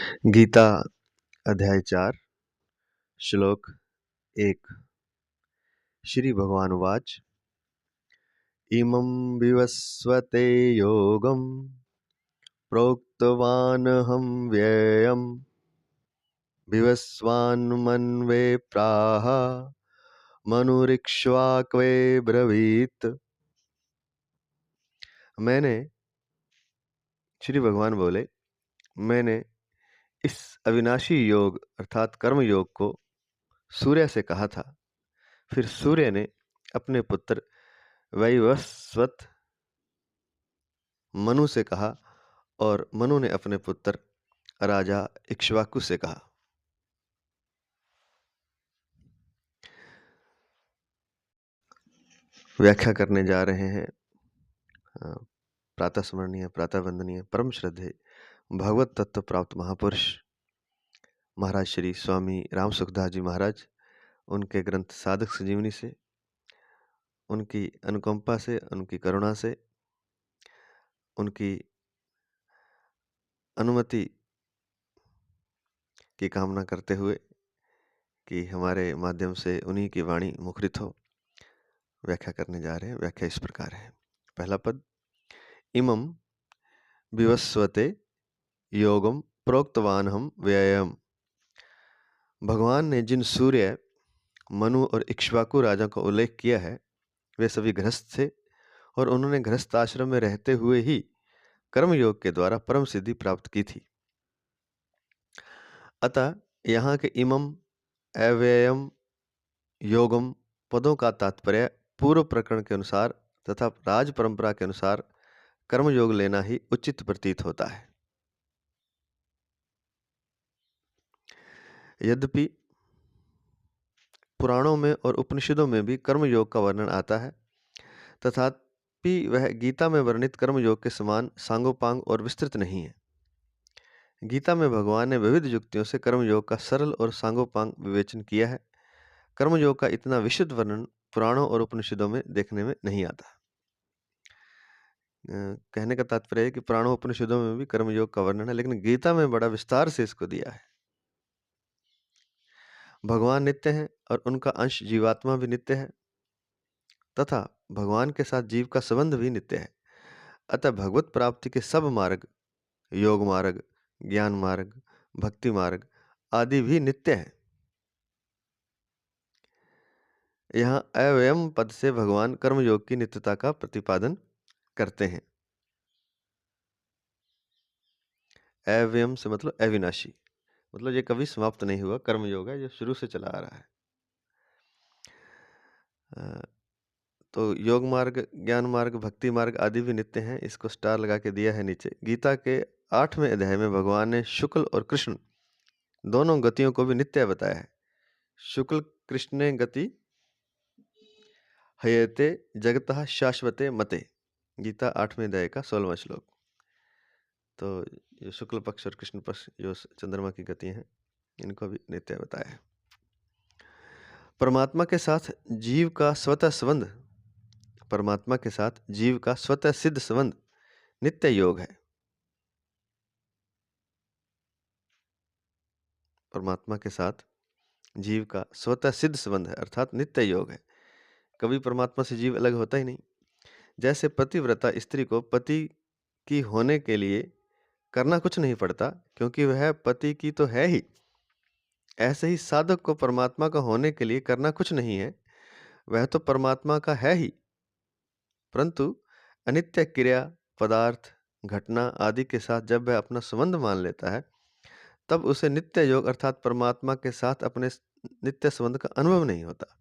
गीता अध्याय 4 श्लोक 1 श्री भगवान उवाच इमं विवस्वते योगं प्रोक्तवानहं व्ययम् विवस्वान्मन्वे प्राह मनुरिक्ष्वाक्वे ब्रवीत। मैंने श्री भगवान बोले, मैंने इस अविनाशी योग अर्थात कर्म योग को सूर्य से कहा था। फिर सूर्य ने अपने पुत्र वैवस्वत मनु से कहा और मनु ने अपने पुत्र राजा इक्ष्वाकु से कहा। व्याख्या करने जा रहे हैं प्रातः स्मरणीय, प्रातः वंदनीय, परम श्रद्धेय भगवत तत्व प्राप्त महापुरुष महाराज श्री स्वामी राम सुखदास जी महाराज, उनके ग्रंथ साधक संजीवनी से, उनकी अनुकंपा से, उनकी करुणा से, उनकी अनुमति की कामना करते हुए कि हमारे माध्यम से उन्हीं की वाणी मुखरित हो, व्याख्या करने जा रहे हैं। व्याख्या इस प्रकार है। पहला पद, इमं विवस्वते योगम प्रोक्तवान हम व्ययम। भगवान ने जिन सूर्य, मनु और इक्ष्वाकु राजा का उल्लेख किया है, वे सभी गृहस्थ थे और उन्होंने गृहस्थ आश्रम में रहते हुए ही कर्मयोग के द्वारा परम सिद्धि प्राप्त की थी। अतः यहाँ के इमम, अव्ययम, योगम पदों का तात्पर्य पूर्व प्रकरण के अनुसार तथा राज परंपरा के अनुसार कर्मयोग लेना ही उचित प्रतीत होता है। यद्यपि पुराणों में और उपनिषदों में भी कर्मयोग का वर्णन आता है, तथापि वह गीता में वर्णित कर्मयोग के समान सांगोपांग और विस्तृत नहीं है। गीता में भगवान ने विविध युक्तियों से कर्मयोग का सरल और सांगोपांग विवेचन किया है। कर्मयोग का इतना विशुद्ध वर्णन पुराणों और उपनिषदों में देखने में नहीं आता। कहने का तात्पर्य है कि पुराणों उपनिषदों में भी कर्मयोग का वर्णन है, लेकिन गीता में बड़ा विस्तार से इसको दिया है। भगवान नित्य हैं और उनका अंश जीवात्मा भी नित्य है, तथा भगवान के साथ जीव का संबंध भी नित्य है। अतः भगवत प्राप्ति के सब मार्ग, योग मार्ग, ज्ञान मार्ग, भक्ति मार्ग आदि भी नित्य है। यहाँ अव्ययम पद से भगवान कर्मयोग की नित्यता का प्रतिपादन करते हैं। अव्ययम से मतलब अविनाशी, मतलब ये कभी समाप्त नहीं हुआ कर्मयोग है, जो शुरू से चला आ रहा है। तो योग मार्ग, ज्ञान मार्ग, भक्ति मार्ग आदि भी नित्य हैं। इसको स्टार लगा के दिया है नीचे। गीता के 8वें अध्याय में भगवान ने शुक्ल और कृष्ण दोनों गतियों को भी नित्य बताया है। शुक्ल कृष्ण गति हयते जगतः शाश्वते मते, गीता 8वें अध्याय का 16वां श्लोक। तो जो शुक्ल पक्ष और कृष्ण पक्ष जो चंद्रमा की गति हैं, इनको भी नित्य बताया है। परमात्मा के साथ जीव का स्वतः संबंध, परमात्मा के साथ जीव का स्वतः सिद्ध संबंध नित्य योग है। परमात्मा के साथ जीव का स्वतः सिद्ध संबंध है, अर्थात नित्य योग है। कभी परमात्मा से जीव अलग होता ही नहीं। जैसे पतिव्रता स्त्री को पति की होने के लिए करना कुछ नहीं पड़ता, क्योंकि वह पति की तो है ही, ऐसे ही साधक को परमात्मा का होने के लिए करना कुछ नहीं है, वह तो परमात्मा का है ही। परंतु अनित्य क्रिया, पदार्थ, घटना आदि के साथ जब वह अपना संबंध मान लेता है, तब उसे नित्य योग अर्थात परमात्मा के साथ अपने नित्य संबंध का अनुभव नहीं होता।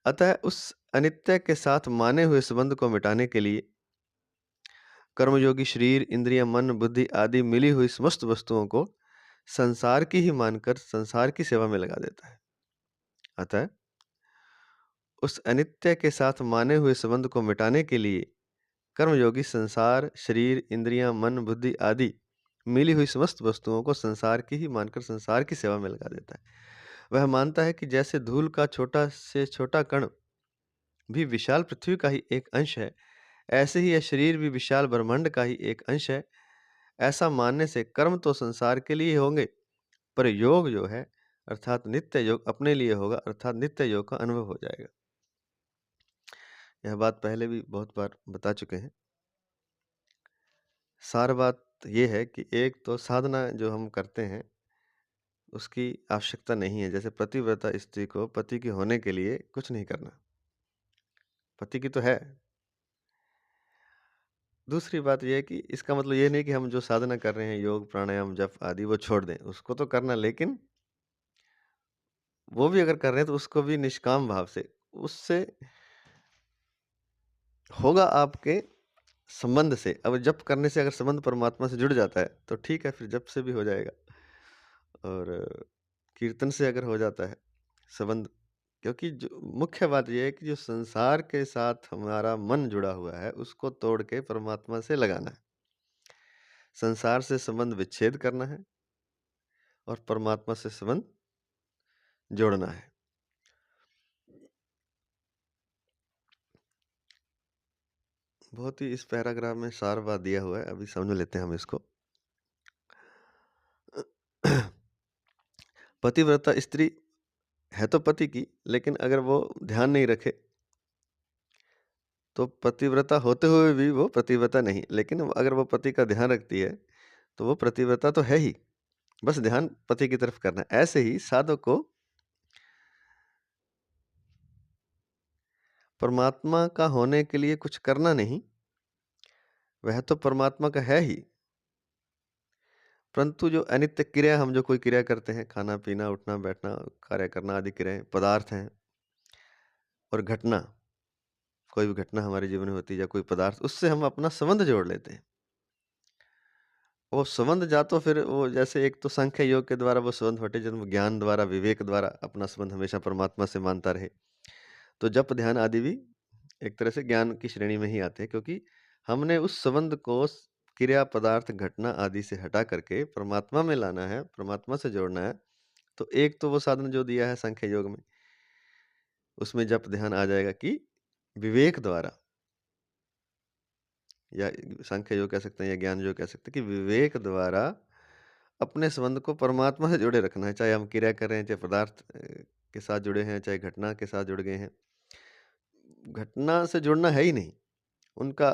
अतः उस अनित्य के साथ माने हुए संबंध को मिटाने के लिए कर्मयोगी शरीर, इंद्रिय, मन, बुद्धि आदि मिली हुई समस्त वस्तुओं को संसार की ही मानकर संसार की सेवा में लगा देता है। अतः उस अनित्य के साथ माने हुए संबंध को मिटाने के लिए कर्मयोगी संसार, शरीर, इंद्रियां, मन, बुद्धि आदि मिली हुई समस्त वस्तुओं को संसार की ही मानकर संसार की सेवा में लगा देता है। वह मानता है कि जैसे धूल का छोटा से छोटा कण भी विशाल पृथ्वी का ही एक अंश है, ऐसे ही यह शरीर भी विशाल ब्रह्मांड का ही एक अंश है। ऐसा मानने से कर्म तो संसार के लिए होंगे, पर योग जो है अर्थात नित्य योग अपने लिए होगा, अर्थात नित्य योग का अनुभव हो जाएगा। यह बात पहले भी बहुत बार बता चुके हैं। सार बात ये है कि एक तो साधना जो हम करते हैं उसकी आवश्यकता नहीं है। जैसे पतिव्रता स्त्री को पति के होने के लिए कुछ नहीं करना, पति की तो है। दूसरी बात यह है कि इसका मतलब ये नहीं कि हम जो साधना कर रहे हैं, योग प्राणायाम जप आदि, वो छोड़ दें, उसको तो करना, लेकिन वो भी अगर कर रहे हैं तो उसको भी निष्काम भाव से, उससे होगा आपके संबंध से। अब जप करने से अगर संबंध परमात्मा से जुड़ जाता है तो ठीक है, फिर जप से भी हो जाएगा। और कीर्तन से अगर हो जाता है संबंध, क्योंकि जो मुख्य बात यह है कि जो संसार के साथ हमारा मन जुड़ा हुआ है उसको तोड़ के परमात्मा से लगाना है। संसार से संबंध विच्छेद करना है और परमात्मा से संबंध जोड़ना है। बहुत ही इस पैराग्राफ में सार बात दिया हुआ है, अभी समझ लेते हैं हम इसको। पतिव्रता स्त्री है तो पति की, लेकिन अगर वो ध्यान नहीं रखे तो पतिव्रता होते हुए भी वो पतिव्रता नहीं। लेकिन अगर वो पति का ध्यान रखती है तो वो पतिव्रता तो है ही, बस ध्यान पति की तरफ करना है। ऐसे ही साधक को परमात्मा का होने के लिए कुछ करना नहीं, वह तो परमात्मा का है ही, परंतु जो अनित्य क्रिया, हम जो कोई क्रिया करते हैं, खाना पीना उठना बैठना कार्य करना आदि क्रियाएं पदार्थ हैं, और घटना, कोई भी घटना हमारे जीवन में होती है या कोई पदार्थ, उससे हम अपना संबंध जोड़ लेते हैं। वो संबंध जा तो फिर वो जैसे एक तो सांख्य योग के द्वारा वो संबंध हटे, जन्म ज्ञान द्वारा विवेक द्वारा अपना संबंध हमेशा परमात्मा से मानता रहे। तो जप ध्यान आदि भी एक तरह से ज्ञान की श्रेणी में ही आते हैं, क्योंकि हमने उस संबंध को क्रिया पदार्थ घटना आदि से हटा करके परमात्मा में लाना है, परमात्मा से जोड़ना है। तो एक तो वो साधन जो दिया है सांख्य योग में, उसमें जप ध्यान आ जाएगा कि विवेक द्वारा, या सांख्य योग कह सकते हैं या ज्ञान योग कह सकते हैं, कि विवेक द्वारा अपने संबंध को परमात्मा से जुड़े रखना है। चाहे हम क्रिया कर रहे हैं, चाहे पदार्थ के साथ जुड़े हैं, चाहे घटना के साथ जुड़ गए हैं। घटना से जुड़ना है ही नहीं, उनका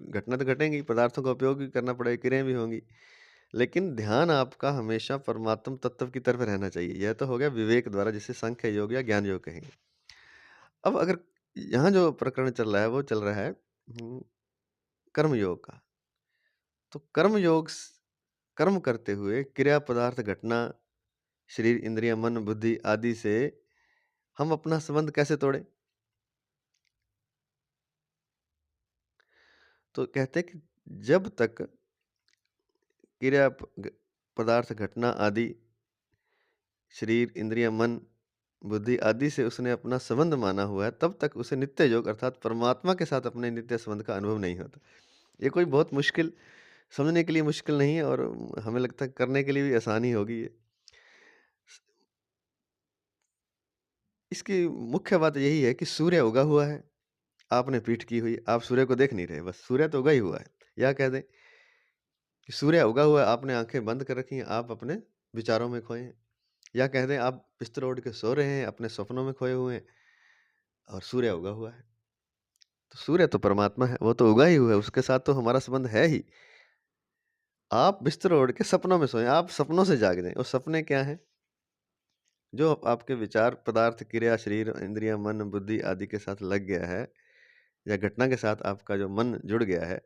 घटना तो घटेंगी, पदार्थों का उपयोग भी करना पड़ेगा, क्रियाएं भी होंगी, लेकिन ध्यान आपका हमेशा परमात्म तत्व की तरफ रहना चाहिए। यह तो हो गया विवेक द्वारा, जिसे सांख्य योग या ज्ञान योग कहेंगे। अब अगर यहाँ जो प्रकरण चल रहा है वो चल रहा है कर्म योग का। तो कर्म योग कर्म करते हुए क्रिया पदार्थ घटना शरीर इंद्रिय मन बुद्धि आदि से हम अपना संबंध कैसे तोड़े? तो कहते हैं कि जब तक क्रिया पदार्थ घटना आदि शरीर इंद्रिय मन बुद्धि आदि से उसने अपना संबंध माना हुआ है, तब तक उसे नित्य योग अर्थात परमात्मा के साथ अपने नित्य संबंध का अनुभव नहीं होता। ये कोई बहुत मुश्किल, समझने के लिए मुश्किल नहीं है, और हमें लगता है करने के लिए भी आसानी होगी ये। इसकी मुख्य बात यही है कि सूर्य उगा हुआ है, आपने पीठ की हुई, आप सूर्य को देख नहीं रहे, बस सूर्य तो उगा ही हुआ है। या कह दें कि सूर्य उगा हुआ है, आपने आंखें बंद कर रखी हैं, आप अपने विचारों में खोए हैं। या कह दें आप बिस्तर ओढ़ के सो रहे हैं, अपने सपनों में खोए हुए हैं, और सूर्य उगा हुआ है। तो सूर्य तो परमात्मा है, वो तो उगा ही हुआ है, उसके साथ तो हमारा संबंध है ही। आप बिस्तर ओढ़ के सपनों में सोए, आप सपनों से जाग जाएं। और सपने क्या हैं? जो आपके विचार पदार्थ क्रिया शरीर इंद्रिया मन बुद्धि आदि के साथ लग गया है, या घटना के साथ आपका जो मन जुड़ गया है,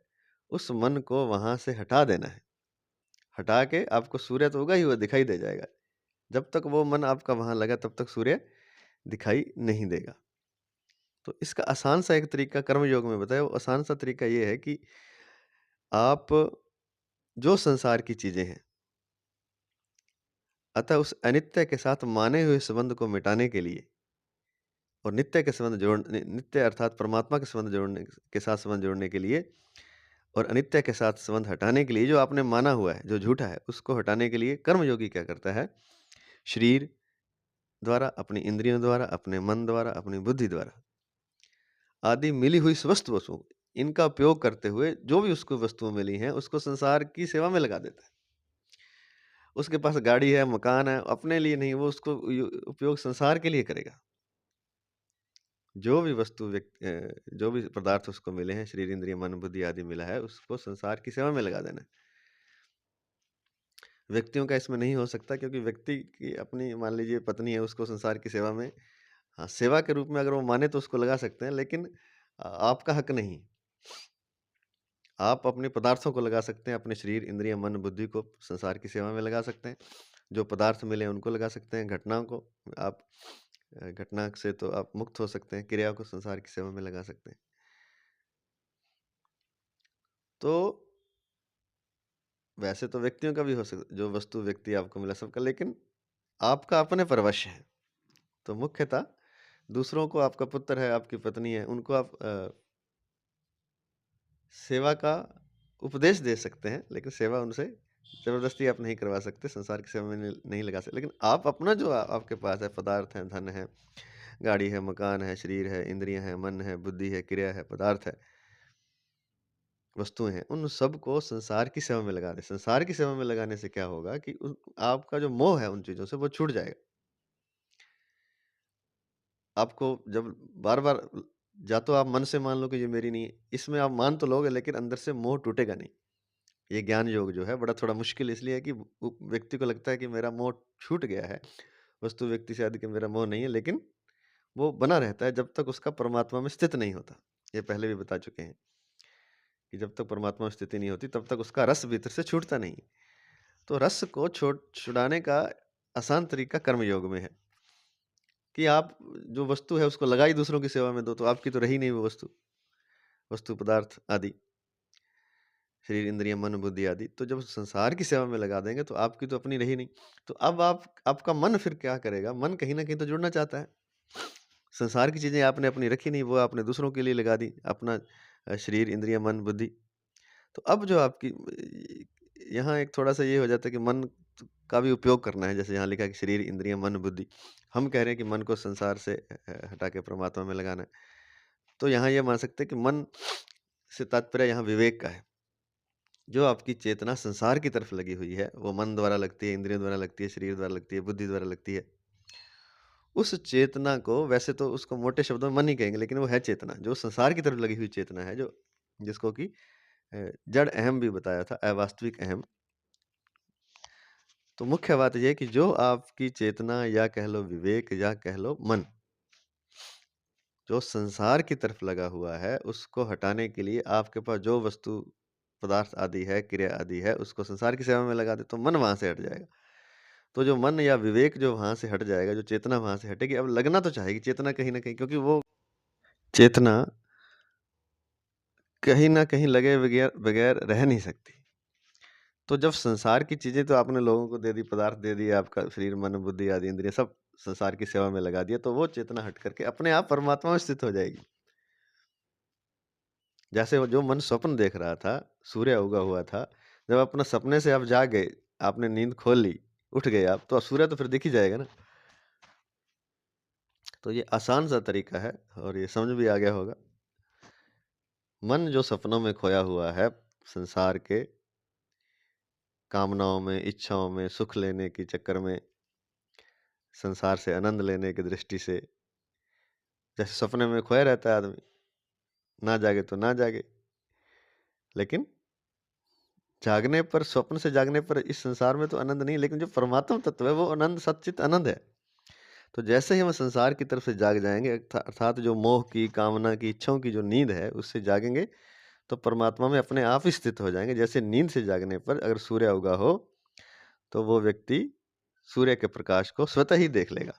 उस मन को वहां से हटा देना है। हटा के आपको सूर्य तो उगा ही हुआ दिखाई दे जाएगा। जब तक वो मन आपका वहां लगा तब तक सूर्य दिखाई नहीं देगा। तो इसका आसान सा एक तरीका कर्म योग में बताया, वो आसान सा तरीका ये है कि आप जो संसार की चीजें हैं, अतः उस अनित्य के साथ माने हुए संबंध को मिटाने के लिए, और नित्य के संबंध नित्य अर्थात परमात्मा के संबंध जोड़ने के साथ संबंध जोड़ने के लिए, और अनित्य के साथ संबंध हटाने के लिए, जो आपने माना हुआ है जो झूठा है उसको हटाने के लिए कर्मयोगी क्या करता है? शरीर द्वारा, अपनी इंद्रियों द्वारा, अपने मन द्वारा, अपनी बुद्धि द्वारा आदि मिली हुई वस्तुओं इनका उपयोग करते हुए जो भी उसको वस्तुएं मिली हैं उसको संसार की सेवा में लगा देता है। उसके पास गाड़ी है, मकान है, अपने लिए नहीं, वो उसको उपयोग संसार के लिए करेगा। जो भी वस्तु जो भी पदार्थ उसको मिले हैं, शरीर इंद्रिय मन बुद्धि आदि मिला है, उसको संसार की सेवा में लगा देना है। व्यक्तियों का इसमें नहीं हो सकता, क्योंकि व्यक्ति की अपनी मान लीजिए पत्नी है, उसको संसार की सेवा में, हाँ, सेवा के रूप में अगर वो माने तो उसको लगा सकते हैं, लेकिन आपका हक नहीं। आप अपने पदार्थों को लगा सकते हैं, अपने शरीर इंद्रिय मन बुद्धि को संसार की सेवा में लगा सकते हैं। जो पदार्थ मिले उनको लगा सकते हैं। घटनाओं को आप घटना से तो आप मुक्त हो सकते हैं, क्रिया को संसार की सेवा में लगा सकते हैं। तो वैसे तो व्यक्तियों का भी हो सकता, जो वस्तु व्यक्ति आपको मिला सबका, लेकिन आपका अपने पर वश है। तो मुख्यतः दूसरों को, आपका पुत्र है, आपकी पत्नी है, उनको आप सेवा का उपदेश दे सकते हैं, लेकिन सेवा उनसे जबरदस्ती आप नहीं करवा सकते, संसार की सेवा में नहीं लगा सकते। लेकिन आप अपना जो आपके पास है, पदार्थ है, धन है, गाड़ी है, मकान है, शरीर है, इंद्रियां हैं, मन है, बुद्धि है, क्रिया है, पदार्थ है, वस्तुएं हैं, उन सबको संसार की सेवा में लगा दे। संसार की सेवा में लगाने से क्या होगा कि आपका जो मोह है उन चीजों से वो छूट जाएगा। आपको जब बार बार, या तो आप मन से मान लो कि ये मेरी नहीं है, इसमें आप मान तो लोगे, लेकिन अंदर से मोह टूटेगा नहीं। ये ज्ञान योग जो है बड़ा थोड़ा मुश्किल इसलिए है कि व्यक्ति को लगता है कि मेरा मोह छूट गया है, वस्तु व्यक्ति से आदि के मेरा मोह नहीं है, लेकिन वो बना रहता है जब तक उसका परमात्मा में स्थित नहीं होता। ये पहले भी बता चुके हैं कि जब तक परमात्मा में स्थिति नहीं होती तब तक उसका रस भीतर से छूटता नहीं। तो रस को छुड़ाने का आसान तरीका कर्म योग में है कि आप जो वस्तु है उसको लगाई दूसरों की सेवा में दो, तो आपकी तो रही नहीं वो वस्तु, वस्तु पदार्थ आदि, शरीर इंद्रिय मन बुद्धि आदि। तो जब संसार की सेवा में लगा देंगे तो आपकी तो अपनी रही नहीं। तो अब आपका मन फिर क्या करेगा? मन कहीं ना कहीं तो जुड़ना चाहता है। संसार की चीजें आपने अपनी रखी नहीं, वो आपने दूसरों के लिए लगा दी, अपना शरीर इंद्रिय मन बुद्धि। तो अब जो आपकी यहाँ एक थोड़ा सा ये हो जाता है कि मन का भी उपयोग करना है। जैसे यहाँ लिखा है कि शरीर इंद्रिय मन बुद्धि, हम कह रहे हैं कि मन को संसार से हटा के परमात्मा में लगाना है। तो यहाँ ये मान सकते हैं कि मन से तात्पर्य यहाँ विवेक का है। जो आपकी चेतना संसार की तरफ लगी हुई है, वो मन द्वारा लगती है, इंद्रियों द्वारा लगती है, शरीर द्वारा लगती है, बुद्धि द्वारा लगती है। उस चेतना को, वैसे तो उसको मोटे शब्दों में मन ही कहेंगे, लेकिन वो है चेतना, जो संसार की तरफ लगी हुई चेतना है, जो जिसको कि जड़ अहम भी बताया था, अवास्तविक अहम। तो मुख्य बात यह है कि जो आपकी चेतना, या कह लो विवेक, या कह लो मन, जो संसार की तरफ लगा हुआ है, उसको हटाने के लिए आपके पास जो वस्तु पदार्थ आदि है, क्रिया आदि है, उसको संसार की सेवा में लगा दे तो मन वहां से हट जाएगा। तो जो मन या विवेक जो वहां से हट जाएगा, जो चेतना वहां से हटेगी, अब लगना तो चाहेगी चेतना कहीं ना कहीं, क्योंकि वो चेतना कहीं ना कहीं लगे बगैर बगैर रह नहीं सकती। तो जब संसार की चीजें तो आपने लोगों को दे दी, पदार्थ दे दिए, आपका शरीर मन बुद्धि आदि इंद्रिय सब संसार की सेवा में लगा दिया, तो वो चेतना हट करके अपने आप परमात्मा में स्थित हो जाएगी। जैसे वो जो मन स्वप्न देख रहा था, सूर्य उगा हुआ था, जब अपना सपने से आप जाग गए, आपने नींद खोल ली, उठ गए आप, तो सूर्य तो फिर दिख ही जाएगा ना। तो ये आसान सा तरीका है और ये समझ भी आ गया होगा। मन जो सपनों में खोया हुआ है, संसार के कामनाओं में, इच्छाओं में, सुख लेने के चक्कर में, संसार से आनंद लेने की दृष्टि से, जैसे सपने में खोया रहता है आदमी, ना जागे तो ना जागे, लेकिन जागने पर, स्वप्न से जागने पर इस संसार में तो आनंद नहीं, लेकिन जो परमात्मा तत्व है वो आनंद, सच्चित आनंद है। तो जैसे ही हम संसार की तरफ से जाग जाएंगे, अर्थात जो मोह की, कामना की, इच्छाओं की जो नींद है उससे जागेंगे, तो परमात्मा में अपने आप ही स्थित हो जाएंगे। जैसे नींद से जागने पर अगर सूर्य उगा हो तो वो व्यक्ति सूर्य के प्रकाश को स्वतः ही देख लेगा।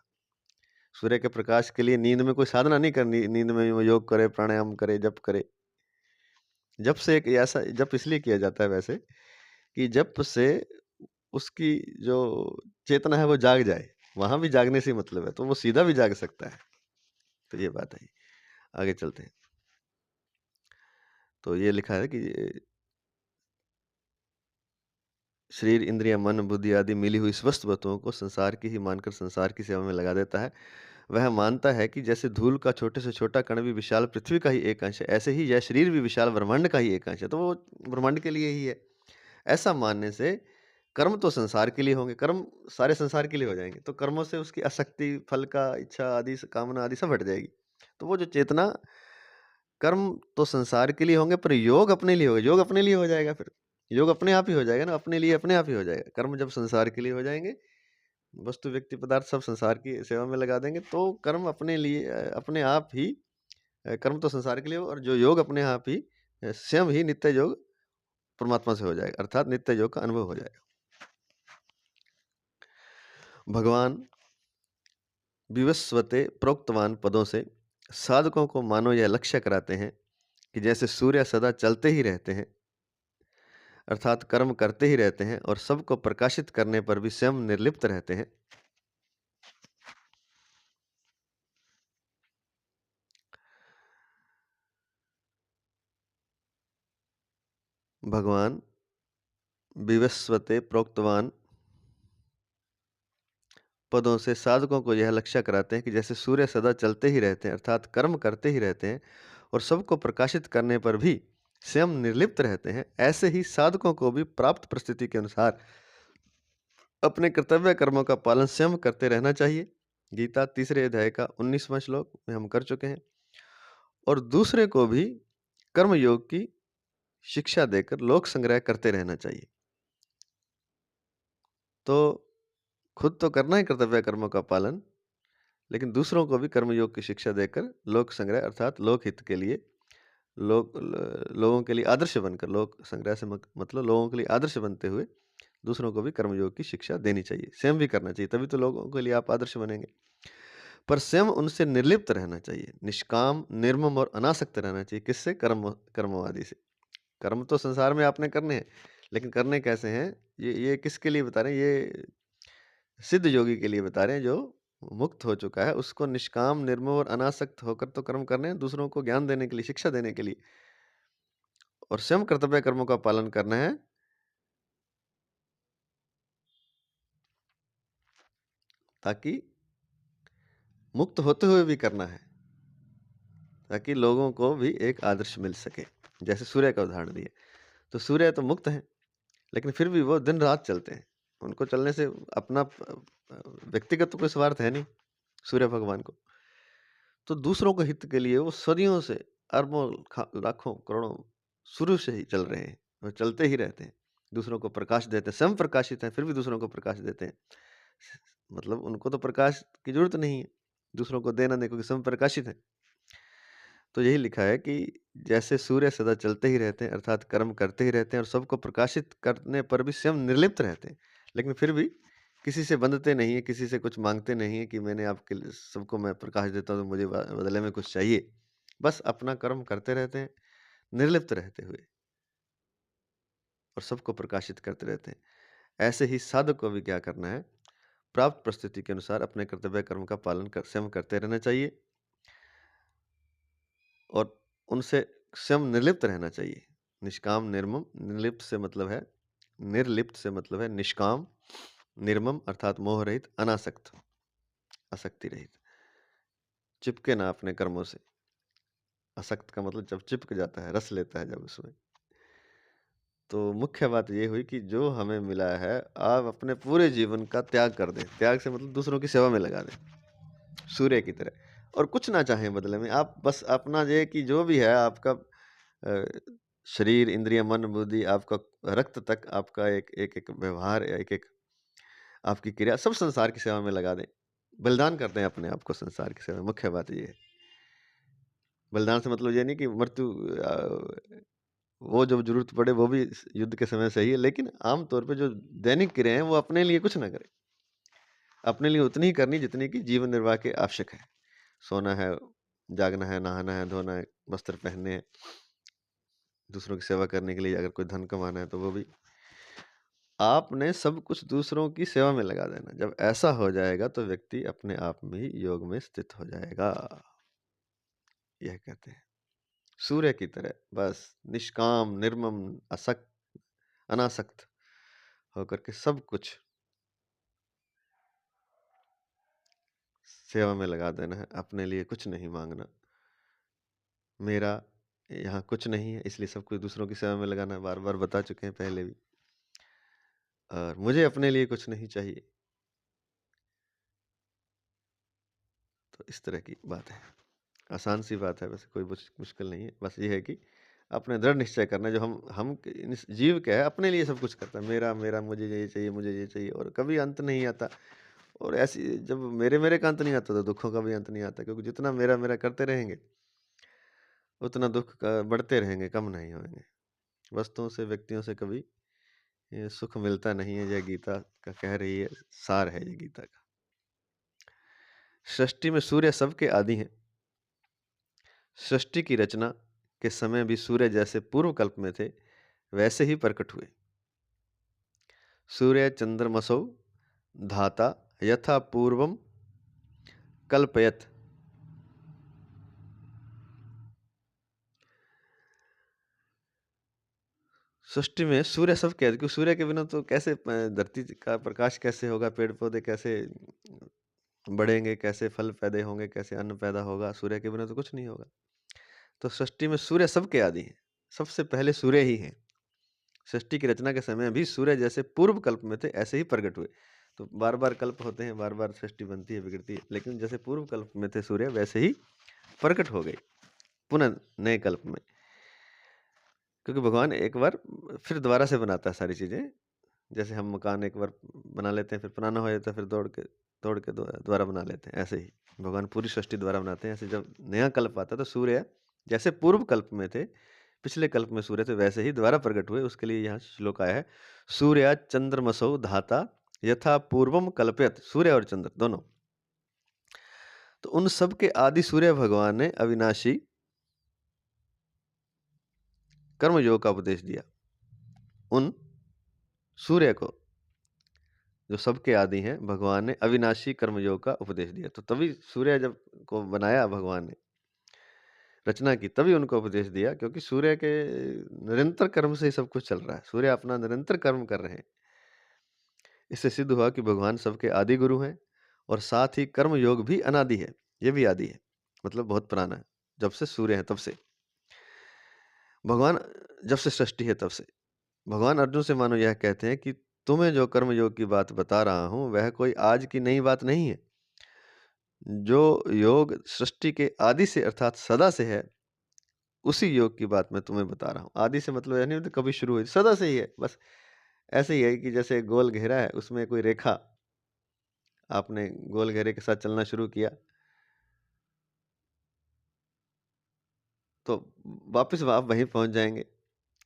सूर्य के प्रकाश के लिए नींद में कोई साधना नहीं करनी, नींद में वो योग करे, प्राणायाम करे, जप करे। जप से एक ऐसा जप इसलिए किया जाता है वैसे कि जप से उसकी जो चेतना है वो जाग जाए, वहां भी जागने से ही मतलब है, तो वो सीधा भी जाग सकता है। तो ये बात है। आगे चलते हैं। तो ये लिखा है कि शरीर इंद्रिय मन बुद्धि आदि मिली हुई समस्त वस्तुओं को संसार की ही मानकर संसार की सेवा में लगा देता है। वह मानता है कि जैसे धूल का छोटे से छोटा कण भी विशाल पृथ्वी का ही एक अंश है, ऐसे ही यह शरीर भी विशाल ब्रह्मांड का ही एक अंश है, तो वो ब्रह्मांड के लिए ही है। ऐसा मानने से कर्म तो संसार के लिए होंगे, कर्म सारे संसार के लिए हो जाएँगे, तो कर्मों से उसकी आसक्ति, फल का इच्छा आदि कामना आदि सब हट जाएगी। तो वो जो चेतना, कर्म तो संसार के लिए होंगे, पर योग अपने लिए होगा, योग अपने लिए हो जाएगा फिर। योग अपने आप ही हो जाएगा ना, अपने लिए अपने आप ही हो जाएगा। कर्म जब संसार के लिए हो जाएँगे, वस्तु, व्यक्ति, पदार्थ सब संसार की सेवा में लगा देंगे, तो कर्म अपने लिए अपने आप ही कर्म तो संसार के लिए हो, और जो योग अपने आप ही स्वयं ही नित्य योग परमात्मा से हो जाएगा, अर्थात नित्य योग का अनुभव हो जाएगा। भगवान विवस्वते प्रोक्तवान पदों से साधकों को मानो यह लक्ष्य कराते हैं कि जैसे सूर्य सदा चलते ही रहते हैं, अर्थात कर्म करते ही रहते हैं, और सबको प्रकाशित करने पर भी स्वयं निर्लिप्त रहते हैं। भगवान विवस्वते प्रोक्तवान पदों से साधकों को यह लक्ष्य कराते हैं कि जैसे सूर्य सदा चलते ही रहते हैं, अर्थात कर्म करते ही रहते हैं, और सबको प्रकाशित करने पर भी स्वयं निर्लिप्त रहते हैं, ऐसे ही साधकों को भी प्राप्त परिस्थिति के अनुसार अपने कर्तव्य कर्मों का पालन स्वयं करते रहना चाहिए। गीता 3 अध्याय का 19वां श्लोक में हम कर चुके हैं। और दूसरे को भी कर्म योग की शिक्षा देकर लोक संग्रह करते रहना चाहिए। तो खुद तो करना है कर्तव्य कर्मों का पालन, लेकिन दूसरों को भी कर्मयोग की शिक्षा देकर लोक संग्रह, अर्थात लोक हित के लिए, लोगों के लिए आदर्श बनकर, लोक संग्रह से मतलब लोगों के लिए आदर्श बनते हुए दूसरों को भी कर्मयोग की शिक्षा देनी चाहिए, स्वयं भी करना चाहिए, तभी तो लोगों के लिए आप आदर्श बनेंगे। पर स्वयं उनसे निर्लिप्त रहना चाहिए, निष्काम, निर्मम और अनासक्त रहना चाहिए। किससे? कर्मवादी से। कर्म तो संसार में आपने करने हैं, लेकिन करने कैसे हैं, ये किसके लिए बता रहे हैं? ये सिद्ध योगी के लिए बता रहे हैं, जो मुक्त हो चुका है, उसको निष्काम, निर्मम और अनासक्त होकर तो कर्म करने हैं, दूसरों को ज्ञान देने के लिए, शिक्षा देने के लिए, और स्वयं कर्तव्य कर्मों का पालन करना है, ताकि मुक्त होते हुए भी करना है, ताकि लोगों को भी एक आदर्श मिल सके। जैसे सूर्य का उदाहरण दिया, तो सूर्य तो मुक्त है, लेकिन फिर भी वो दिन रात चलते हैं। उनको चलने से अपना व्यक्तिगत तो कोई स्वार्थ है नहीं सूर्य भगवान को, तो दूसरों के हित के लिए वो सदियों से, अरबों, लाखों, करोड़ों, शुरू से ही चल रहे हैं, वो चलते ही रहते हैं, दूसरों को प्रकाश देते हैं, स्वयं प्रकाशित हैं, फिर भी दूसरों को प्रकाश देते हैं। मतलब उनको तो प्रकाश की जरूरत नहीं है दूसरों को देना, नहीं, क्योंकि स्वयं प्रकाशित है। तो यही लिखा है कि जैसे सूर्य सदा चलते ही रहते हैं, अर्थात कर्म करते ही रहते हैं, और सबको प्रकाशित करने पर भी स्वयं निर्लिप्त रहते हैं, लेकिन फिर भी किसी से बंधते नहीं है, किसी से कुछ मांगते नहीं है कि मैंने आपके लिए सबको मैं प्रकाश देता हूँ तो मुझे बदले में कुछ चाहिए। बस अपना कर्म करते रहते हैं, निर्लिप्त रहते हुए, और सबको प्रकाशित करते रहते हैं। ऐसे ही साधक को भी क्या करना है? प्राप्त परिस्थिति के अनुसार अपने कर्तव्य कर्म का पालन स्वयं करते रहना चाहिए, और उनसे स्वयं निर्लिप्त रहना चाहिए। निष्काम, निर्मम, निर्लिप्त से मतलब है निष्काम, निर्मम अर्थात मोह रहित, अनासक्त, आसक्ति रहित, चिपके ना अपने कर्मों से। आसक्त का मतलब जब चिपक जाता है, रस लेता है जब उसमें। तो मुख्य बात ये हुई कि जो हमें मिला है, आप अपने पूरे जीवन का त्याग कर दें। त्याग से मतलब दूसरों की सेवा में लगा दें, सूर्य की तरह, और कुछ ना चाहें बदले में। आप बस अपना ये कि जो भी है आपका शरीर, इंद्रिय, मन, बुद्धि, आपका रक्त तक, आपका एक एक एक व्यवहार, एक एक आपकी क्रिया, सब संसार की सेवा में लगा दें। बलिदान करते हैं अपने आप को संसार की सेवा में। मुख्य बात ये है। बलिदान से मतलब ये नहीं कि मृत्यु, वो जब जरूरत पड़े वो भी युद्ध के समय सही है, लेकिन आमतौर पे जो दैनिक क्रियाएं हैं वो अपने लिए कुछ ना करें, अपने लिए उतनी ही करनी जितनी कि जीवन निर्वाह के आवश्यक है। सोना है, जागना है, नहाना है, धोना है, वस्त्र पहनने हैं, दूसरों की सेवा करने के लिए अगर कोई धन कमाना है तो वो भी। आपने सब कुछ दूसरों की सेवा में लगा देना। जब ऐसा हो जाएगा तो व्यक्ति अपने आप में ही योग में स्थित हो जाएगा। यह कहते हैं सूर्य की तरह, बस निष्काम, निर्मम, अनासक्त होकर के सब कुछ सेवा में लगा देना है, अपने लिए कुछ नहीं मांगना। मेरा यहाँ कुछ नहीं है, इसलिए सब कुछ दूसरों की सेवा में लगाना है, बार बार बता चुके हैं पहले भी। और मुझे अपने लिए कुछ नहीं चाहिए। तो इस तरह की बात है। आसान सी बात है, वैसे कोई मुश्किल नहीं है। बस ये है कि अपने दृढ़ निश्चय करना है, जो हम जीव क्या है, अपने लिए सब कुछ करता है। मेरा मेरा, मुझे ये चाहिए, मुझे ये चाहिए, और कभी अंत नहीं आता। और ऐसी जब मेरे मेरे का अंत नहीं आता, तो दुखों का भी अंत नहीं आता, क्योंकि जितना मेरा मेरा करते रहेंगे उतना दुख का बढ़ते रहेंगे, कम नहीं होंगे। वस्तुओं से, व्यक्तियों से कभी ये सुख मिलता नहीं है। यह गीता का कह रही है, सार है ये गीता का। सृष्टि में सूर्य सबके आदि हैं। सृष्टि की रचना के समय भी सूर्य जैसे पूर्व कल्प में थे, वैसे ही प्रकट हुए। सूर्य चंद्रमसौ धाता यथा पूर्वम कल्पयत। सृष्टि में सूर्य सब कह, क्योंकि सूर्य के बिना तो कैसे धरती का प्रकाश कैसे होगा, पेड़ पौधे कैसे बढ़ेंगे, कैसे फल पैदा होंगे, कैसे अन्न पैदा होगा, सूर्य के बिना तो कुछ नहीं होगा। तो सृष्टि में सूर्य सबके आदि हैं, सबसे पहले सूर्य ही हैं। सृष्टि की रचना के समय भी सूर्य जैसे पूर्व कल्प में थे, ऐसे ही प्रकट हुए। तो बार बार कल्प होते हैं, बार बार सृष्टि बनती है, बिगड़ती है, लेकिन जैसे पूर्व कल्प में थे सूर्य, वैसे ही प्रकट हो गए पुनः नए कल्प में। क्योंकि भगवान एक बार फिर दोबारा से बनाता है सारी चीजें। जैसे हम मकान एक बार बना लेते हैं, फिर पुराना हो जाता है, फिर तोड़ के दोबारा बना लेते हैं, ऐसे ही भगवान पूरी सृष्टि दोबारा बनाते हैं। ऐसे जब नया कल्प आता है, तो सूर्य जैसे पूर्व कल्प में थे, पिछले कल्प में सूर्य थे, वैसे ही दोबारा प्रकट हुए। उसके लिए यहाँ श्लोक आया है, सूर्य चंद्रमसौ धाता यथा पूर्वम कल्पयत। सूर्य और चंद्र दोनों, तो उन सब के आदि सूर्य भगवान ने अविनाशी कर्म योग का उपदेश दिया। उन सूर्य को, जो सबके आदि हैं, भगवान ने अविनाशी कर्मयोग का उपदेश दिया। तो तभी सूर्य जब को बनाया भगवान ने, रचना की, तभी उनको उपदेश दिया, क्योंकि सूर्य के निरंतर कर्म से ही सब कुछ चल रहा है। सूर्य अपना निरंतर कर्म कर रहे हैं। इससे सिद्ध हुआ कि भगवान सबके आदि गुरु हैं, और साथ ही कर्म योग भी अनादि है। ये भी आदि है, मतलब बहुत पुराना है। जब से सूर्य है तब से भगवान, जब से सृष्टि है तब से भगवान अर्जुन से मानो यह कहते हैं कि तुम्हें जो कर्म योग की बात बता रहा हूं, वह कोई आज की नई बात नहीं है। जो योग सृष्टि के आदि से अर्थात सदा से है, उसी योग की बात मैं तुम्हें बता रहा हूँ। आदि से मतलब यह नहीं होता कभी शुरू हुई, सदा से ही है। बस ऐसे ही है कि जैसे गोल घेरा है, उसमें कोई रेखा, आपने गोल घेरे के साथ चलना शुरू किया, तो वापस आप वहीं पहुंच जाएंगे।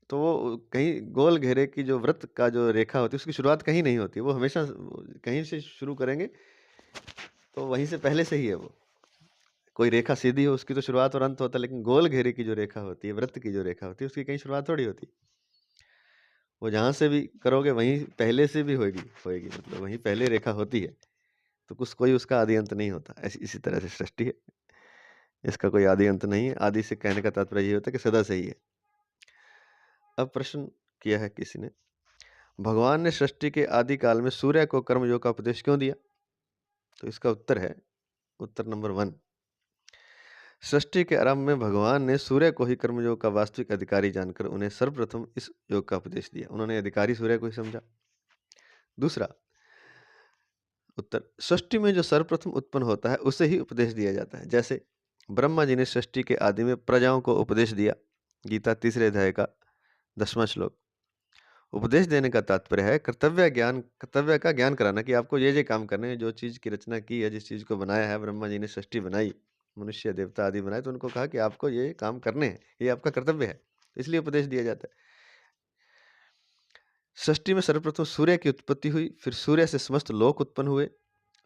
तो वो कहीं गोल घेरे की जो वृत्त का जो रेखा होती है, उसकी शुरुआत कहीं नहीं होती, वो हमेशा कहीं से शुरू करेंगे, तो वहीं से पहले से ही है वो। कोई रेखा सीधी हो, उसकी तो शुरुआत और अंत होता है, लेकिन गोल घेरे की जो रेखा होती है, वृत्त की जो रेखा होती है, उसकी कहीं शुरुआत थोड़ी होती। वो जहां से भी करोगे वहीं पहले से भी होगी होएगी, मतलब वहीं पहले रेखा होती है। तो कुछ कोई उसका आदि अंत नहीं होता। ऐसी इसी तरह से सृष्टि है, इसका कोई आदि अंत नहीं है। आदि से कहने का तात्पर्य ये होता है कि सदा से ही है। अब प्रश्न किया है किसी ने, भगवान ने सृष्टि के आदि काल में सूर्य को कर्मयोग का उपदेश क्यों दिया? तो इसका उत्तर है, उत्तर नंबर 1, सृष्टि के आरंभ में भगवान ने सूर्य को ही कर्मयोग का वास्तविक अधिकारी जानकर उन्हें सर्वप्रथम इस योग का उपदेश दिया। उन्होंने अधिकारी सूर्य को ही समझा। दूसरा उत्तर, सृष्टि में जो सर्वप्रथम उत्पन्न होता है, उसे ही उपदेश दिया जाता है। जैसे ब्रह्मा जी ने सृष्टि के आदि में प्रजाओं को उपदेश दिया। गीता 3 अध्याय का 10वां श्लोक। उपदेश देने का तात्पर्य है कर्तव्य का ज्ञान कराना, कि आपको ये काम करने हैं। जो चीज की रचना की है, जिस चीज को बनाया है, ब्रह्मा जी ने सृष्टि बनाई, मनुष्य देवता आदि बनाए, तो उनको कहा कि आपको ये काम करने हैं, ये आपका कर्तव्य है, इसलिए उपदेश दिया जाता है। सृष्टि में सर्वप्रथम सूर्य की उत्पत्ति हुई, फिर सूर्य से समस्त लोक उत्पन्न हुए।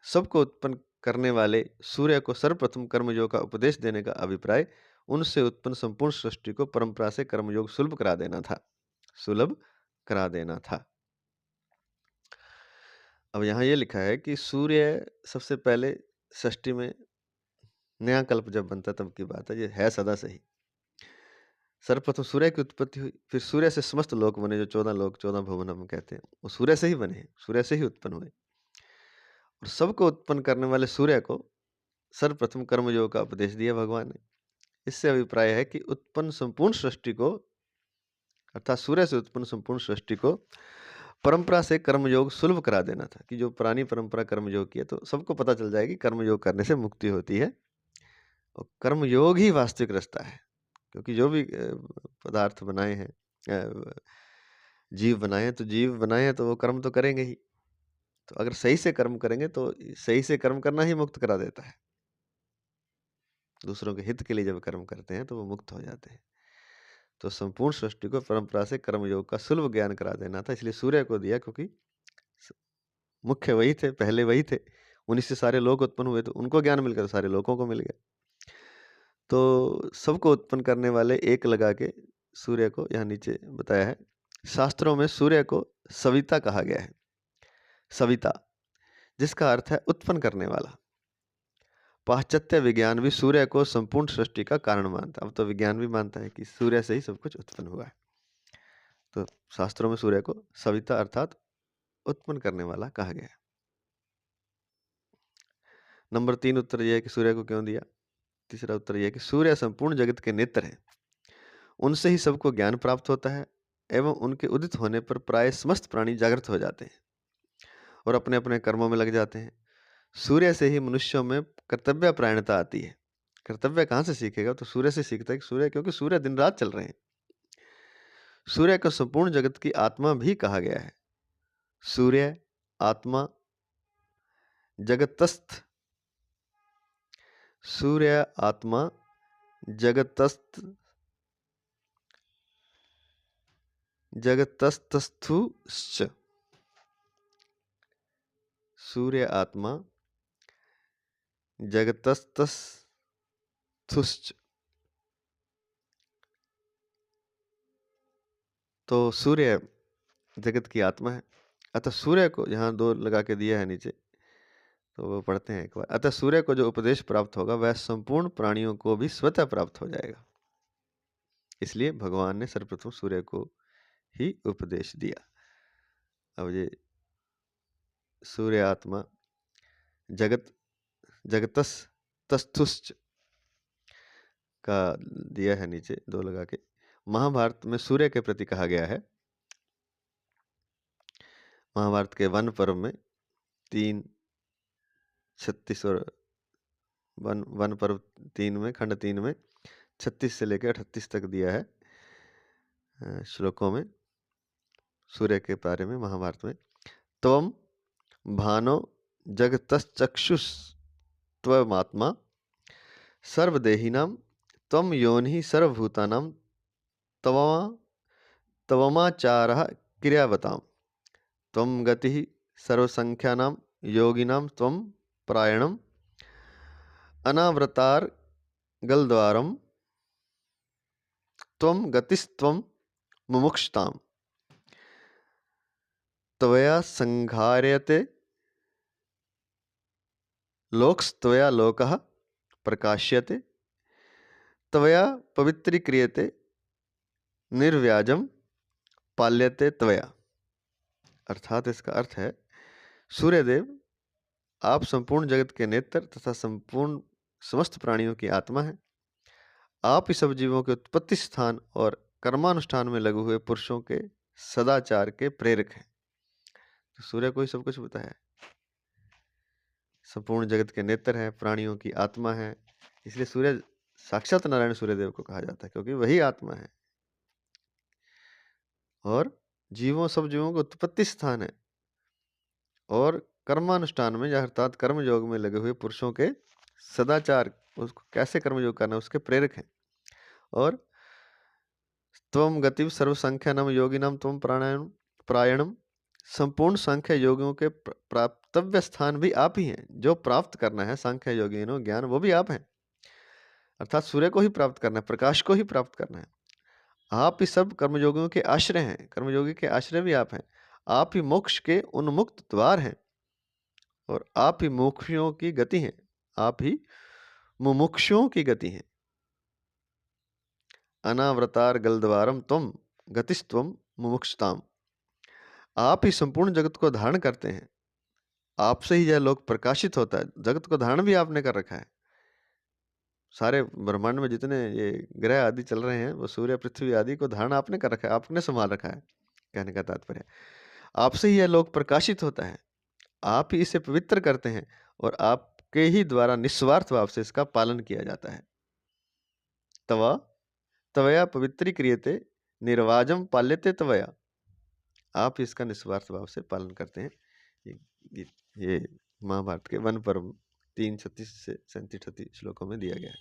सबको उत्पन्न करने वाले सूर्य को सर्वप्रथम कर्मयोग का उपदेश देने का अभिप्राय उनसे उत्पन्न संपूर्ण सृष्टि को परंपरा से कर्मयोग सुलभ करा देना था, सुलभ करा देना था। अब यहाँ ये लिखा है कि सूर्य सबसे पहले सृष्टि में, नया कल्प जब बनता तब की बात है, ये है सदा से ही। सर्वप्रथम सूर्य की उत्पत्ति हुई, फिर सूर्य से समस्त लोक बने, जो 14 लोक, 14 भुवन हम कहते हैं, वो सूर्य से ही बने हैं, सूर्य से ही उत्पन्न हुए। और सबको उत्पन्न करने वाले सूर्य को सर्वप्रथम कर्मयोग का उपदेश दिया भगवान ने। इससे अभिप्राय है कि उत्पन्न संपूर्ण सृष्टि को, अर्थात सूर्य से उत्पन्न संपूर्ण सृष्टि को परंपरा से कर्मयोग सुलभ करा देना था, कि जो पुरानी परंपरा कर्मयोग की है, तो सबको पता चल जाएगी कर्मयोग करने से मुक्ति होती है और कर्मयोग ही वास्तविक रास्ता है। क्योंकि जो भी पदार्थ बनाए हैं, जीव बनाए हैं, तो जीव बनाए हैं तो वो कर्म तो करेंगे ही। तो अगर सही से कर्म करेंगे तो सही से कर्म करना ही मुक्त करा देता है। दूसरों के हित के लिए जब कर्म करते हैं तो वो मुक्त हो जाते हैं। तो संपूर्ण सृष्टि को परंपरा से कर्मयोग का सुलभ ज्ञान करा देना था, इसलिए सूर्य को दिया, क्योंकि मुख्य वही थे, पहले वही थे, उन्हीं से सारे लोग उत्पन्न हुए, तो उनको ज्ञान मिलकर सारे लोगों को मिल गया। तो सबको उत्पन्न करने वाले एक लगा के सूर्य को यहाँ नीचे बताया है। शास्त्रों में सूर्य को सविता कहा गया है, सविता, जिसका अर्थ है उत्पन्न करने वाला। पाश्चात्य विज्ञान भी सूर्य को संपूर्ण सृष्टि का कारण मानता है। अब तो विज्ञान भी मानता है कि सूर्य से ही सब कुछ उत्पन्न हुआ है। तो शास्त्रों में सूर्य को सविता अर्थात उत्पन्न करने वाला कहा गया है। नंबर 3 उत्तर यह है कि सूर्य को क्यों दिया। तीसरा उत्तर यह है कि सूर्य संपूर्ण जगत के नेत्र हैं, उनसे ही सबको ज्ञान प्राप्त होता है एवं उनके उदित होने पर प्राय समस्त प्राणी जागृत हो जाते हैं और अपने अपने कर्मों में लग जाते हैं। सूर्य से ही मनुष्यों में कर्तव्य परायणता आती है। कर्तव्य कहाँ से सीखेगा, तो सूर्य से सीखता है कि सूर्य, क्योंकि सूर्य दिन रात चल रहे हैं। सूर्य को संपूर्ण जगत की आत्मा भी कहा गया है। सूर्य आत्मा जगतस्थ, सूर्य आत्मा जगतस्थ, जगतस्थस्थुश्च, सूर्य आत्मा जगतस्थस्थुश्च। तो सूर्य जगत की आत्मा है। अतः सूर्य को, यहाँ 2 लगा के दिया है नीचे, तो वो पढ़ते हैं एक बार। अतः सूर्य को जो उपदेश प्राप्त होगा वह संपूर्ण प्राणियों को भी स्वतः प्राप्त हो जाएगा। इसलिए भगवान ने सर्वप्रथम सूर्य को ही उपदेश दिया। अब ये सूर्य आत्मा जगतस्थस्थुश्च का दिया है नीचे 2 लगा के। महाभारत में सूर्य के प्रति कहा गया है। महाभारत के वन पर्व में 3:36 और वन पर्व 3 में, खंड 3 में 36 से लेकर 38 तक दिया है श्लोकों में सूर्य के बारे में महाभारत में। त्वम भानो जगतश्चक्षुस्त्वमात्मा सर्वदेहिनां त्वं योनिः सर्वभूतानां तवमाचारः क्रियावतां त्वं गतिः सर्वसंख्यानां योगिनां त्वं परायणम् अनावृतार्गलद्वारं त्वं गतिस्त्वं मुमुक्षुताम् त्वया संघार्यते लोकस्त्वया लोकः प्रकाश्यते त्वया पवित्रीक्रियते निर्व्याजम पाल्यते त्वया। अर्थात इसका अर्थ है, सूर्यदेव आप संपूर्ण जगत के नेत्र तथा संपूर्ण समस्त प्राणियों की आत्मा है। आप ही सब जीवों के उत्पत्ति स्थान और कर्मानुष्ठान में लगे हुए पुरुषों के सदाचार के प्रेरक हैं। तो सूर्य को ही सब कुछ बताया है। संपूर्ण जगत के नेत्र है, प्राणियों की आत्मा है, इसलिए सूर्य साक्षात नारायण सूर्यदेव को कहा जाता है, क्योंकि वही आत्मा है और सब जीवों का उत्पत्ति स्थान है और कर्मानुष्ठान में, अर्थात कर्म योग में लगे हुए पुरुषों के सदाचार, उसको कैसे कर्मयोग करना, उसके प्रेरक हैं। और त्वम गति सर्वसंख्यानाम योगिनाम त्वं परायणम, संपूर्ण संख्या योगियों के प्राप्तव्य स्थान भी आप ही हैं। जो प्राप्त करना है सांख्य योगिनो ज्ञान, वो भी आप हैं। अर्थात सूर्य को ही प्राप्त करना है, प्रकाश को ही प्राप्त करना है। आप ही सब कर्मयोगियों के आश्रय हैं, कर्मयोगी के आश्रय भी आप हैं। आप ही मोक्ष के उन्मुक्त द्वार हैं और आप ही मोक्षियों की गति हैं, आप ही मुमुक्षुओं की गति हैं। अनावृतार गलद्वारम त्वम गतिस्त्वम मुमुक्षताम, आप ही संपूर्ण जगत को धारण करते हैं, आपसे ही यह लोक प्रकाशित होता है। जगत को धारण भी आपने कर रखा है सारे ब्रह्मांड में जितने ये ग्रह आदि चल रहे हैं वो सूर्य पृथ्वी आदि को धारण आपने कर रखा है, आपने संभाल रखा है। कहने का तात्पर्य आपसे ही यह लोक प्रकाशित होता है, आप ही इसे पवित्र करते हैं और आपके ही द्वारा निस्वार्थ भाव से इसका पालन किया जाता है। तवा तवया पवित्री क्रियते निर्वाजम पाल्यते तवया, आप इसका निस्वार्थ भाव से पालन करते हैं। ये महाभारत के वन पर्व 3:36 से 37-38 श्लोकों में दिया गया है।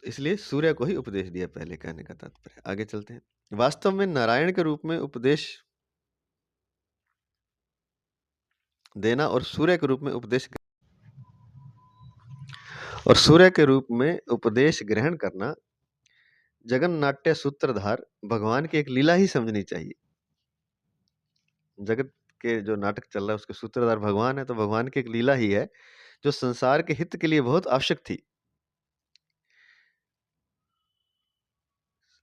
इसलिए सूर्य को ही उपदेश दिया पहले, कहने का तात्पर्य। आगे चलते हैं। वास्तव में नारायण के रूप में उपदेश देना और सूर्य के रूप में उपदेश ग्रहण करना जगन्नाट्य सूत्रधार भगवान की एक लीला ही समझनी चाहिए। जगत के जो नाटक चल रहा है उसके सूत्रधार भगवान है, तो भगवान की एक लीला ही है जो संसार के हित के लिए बहुत आवश्यक थी।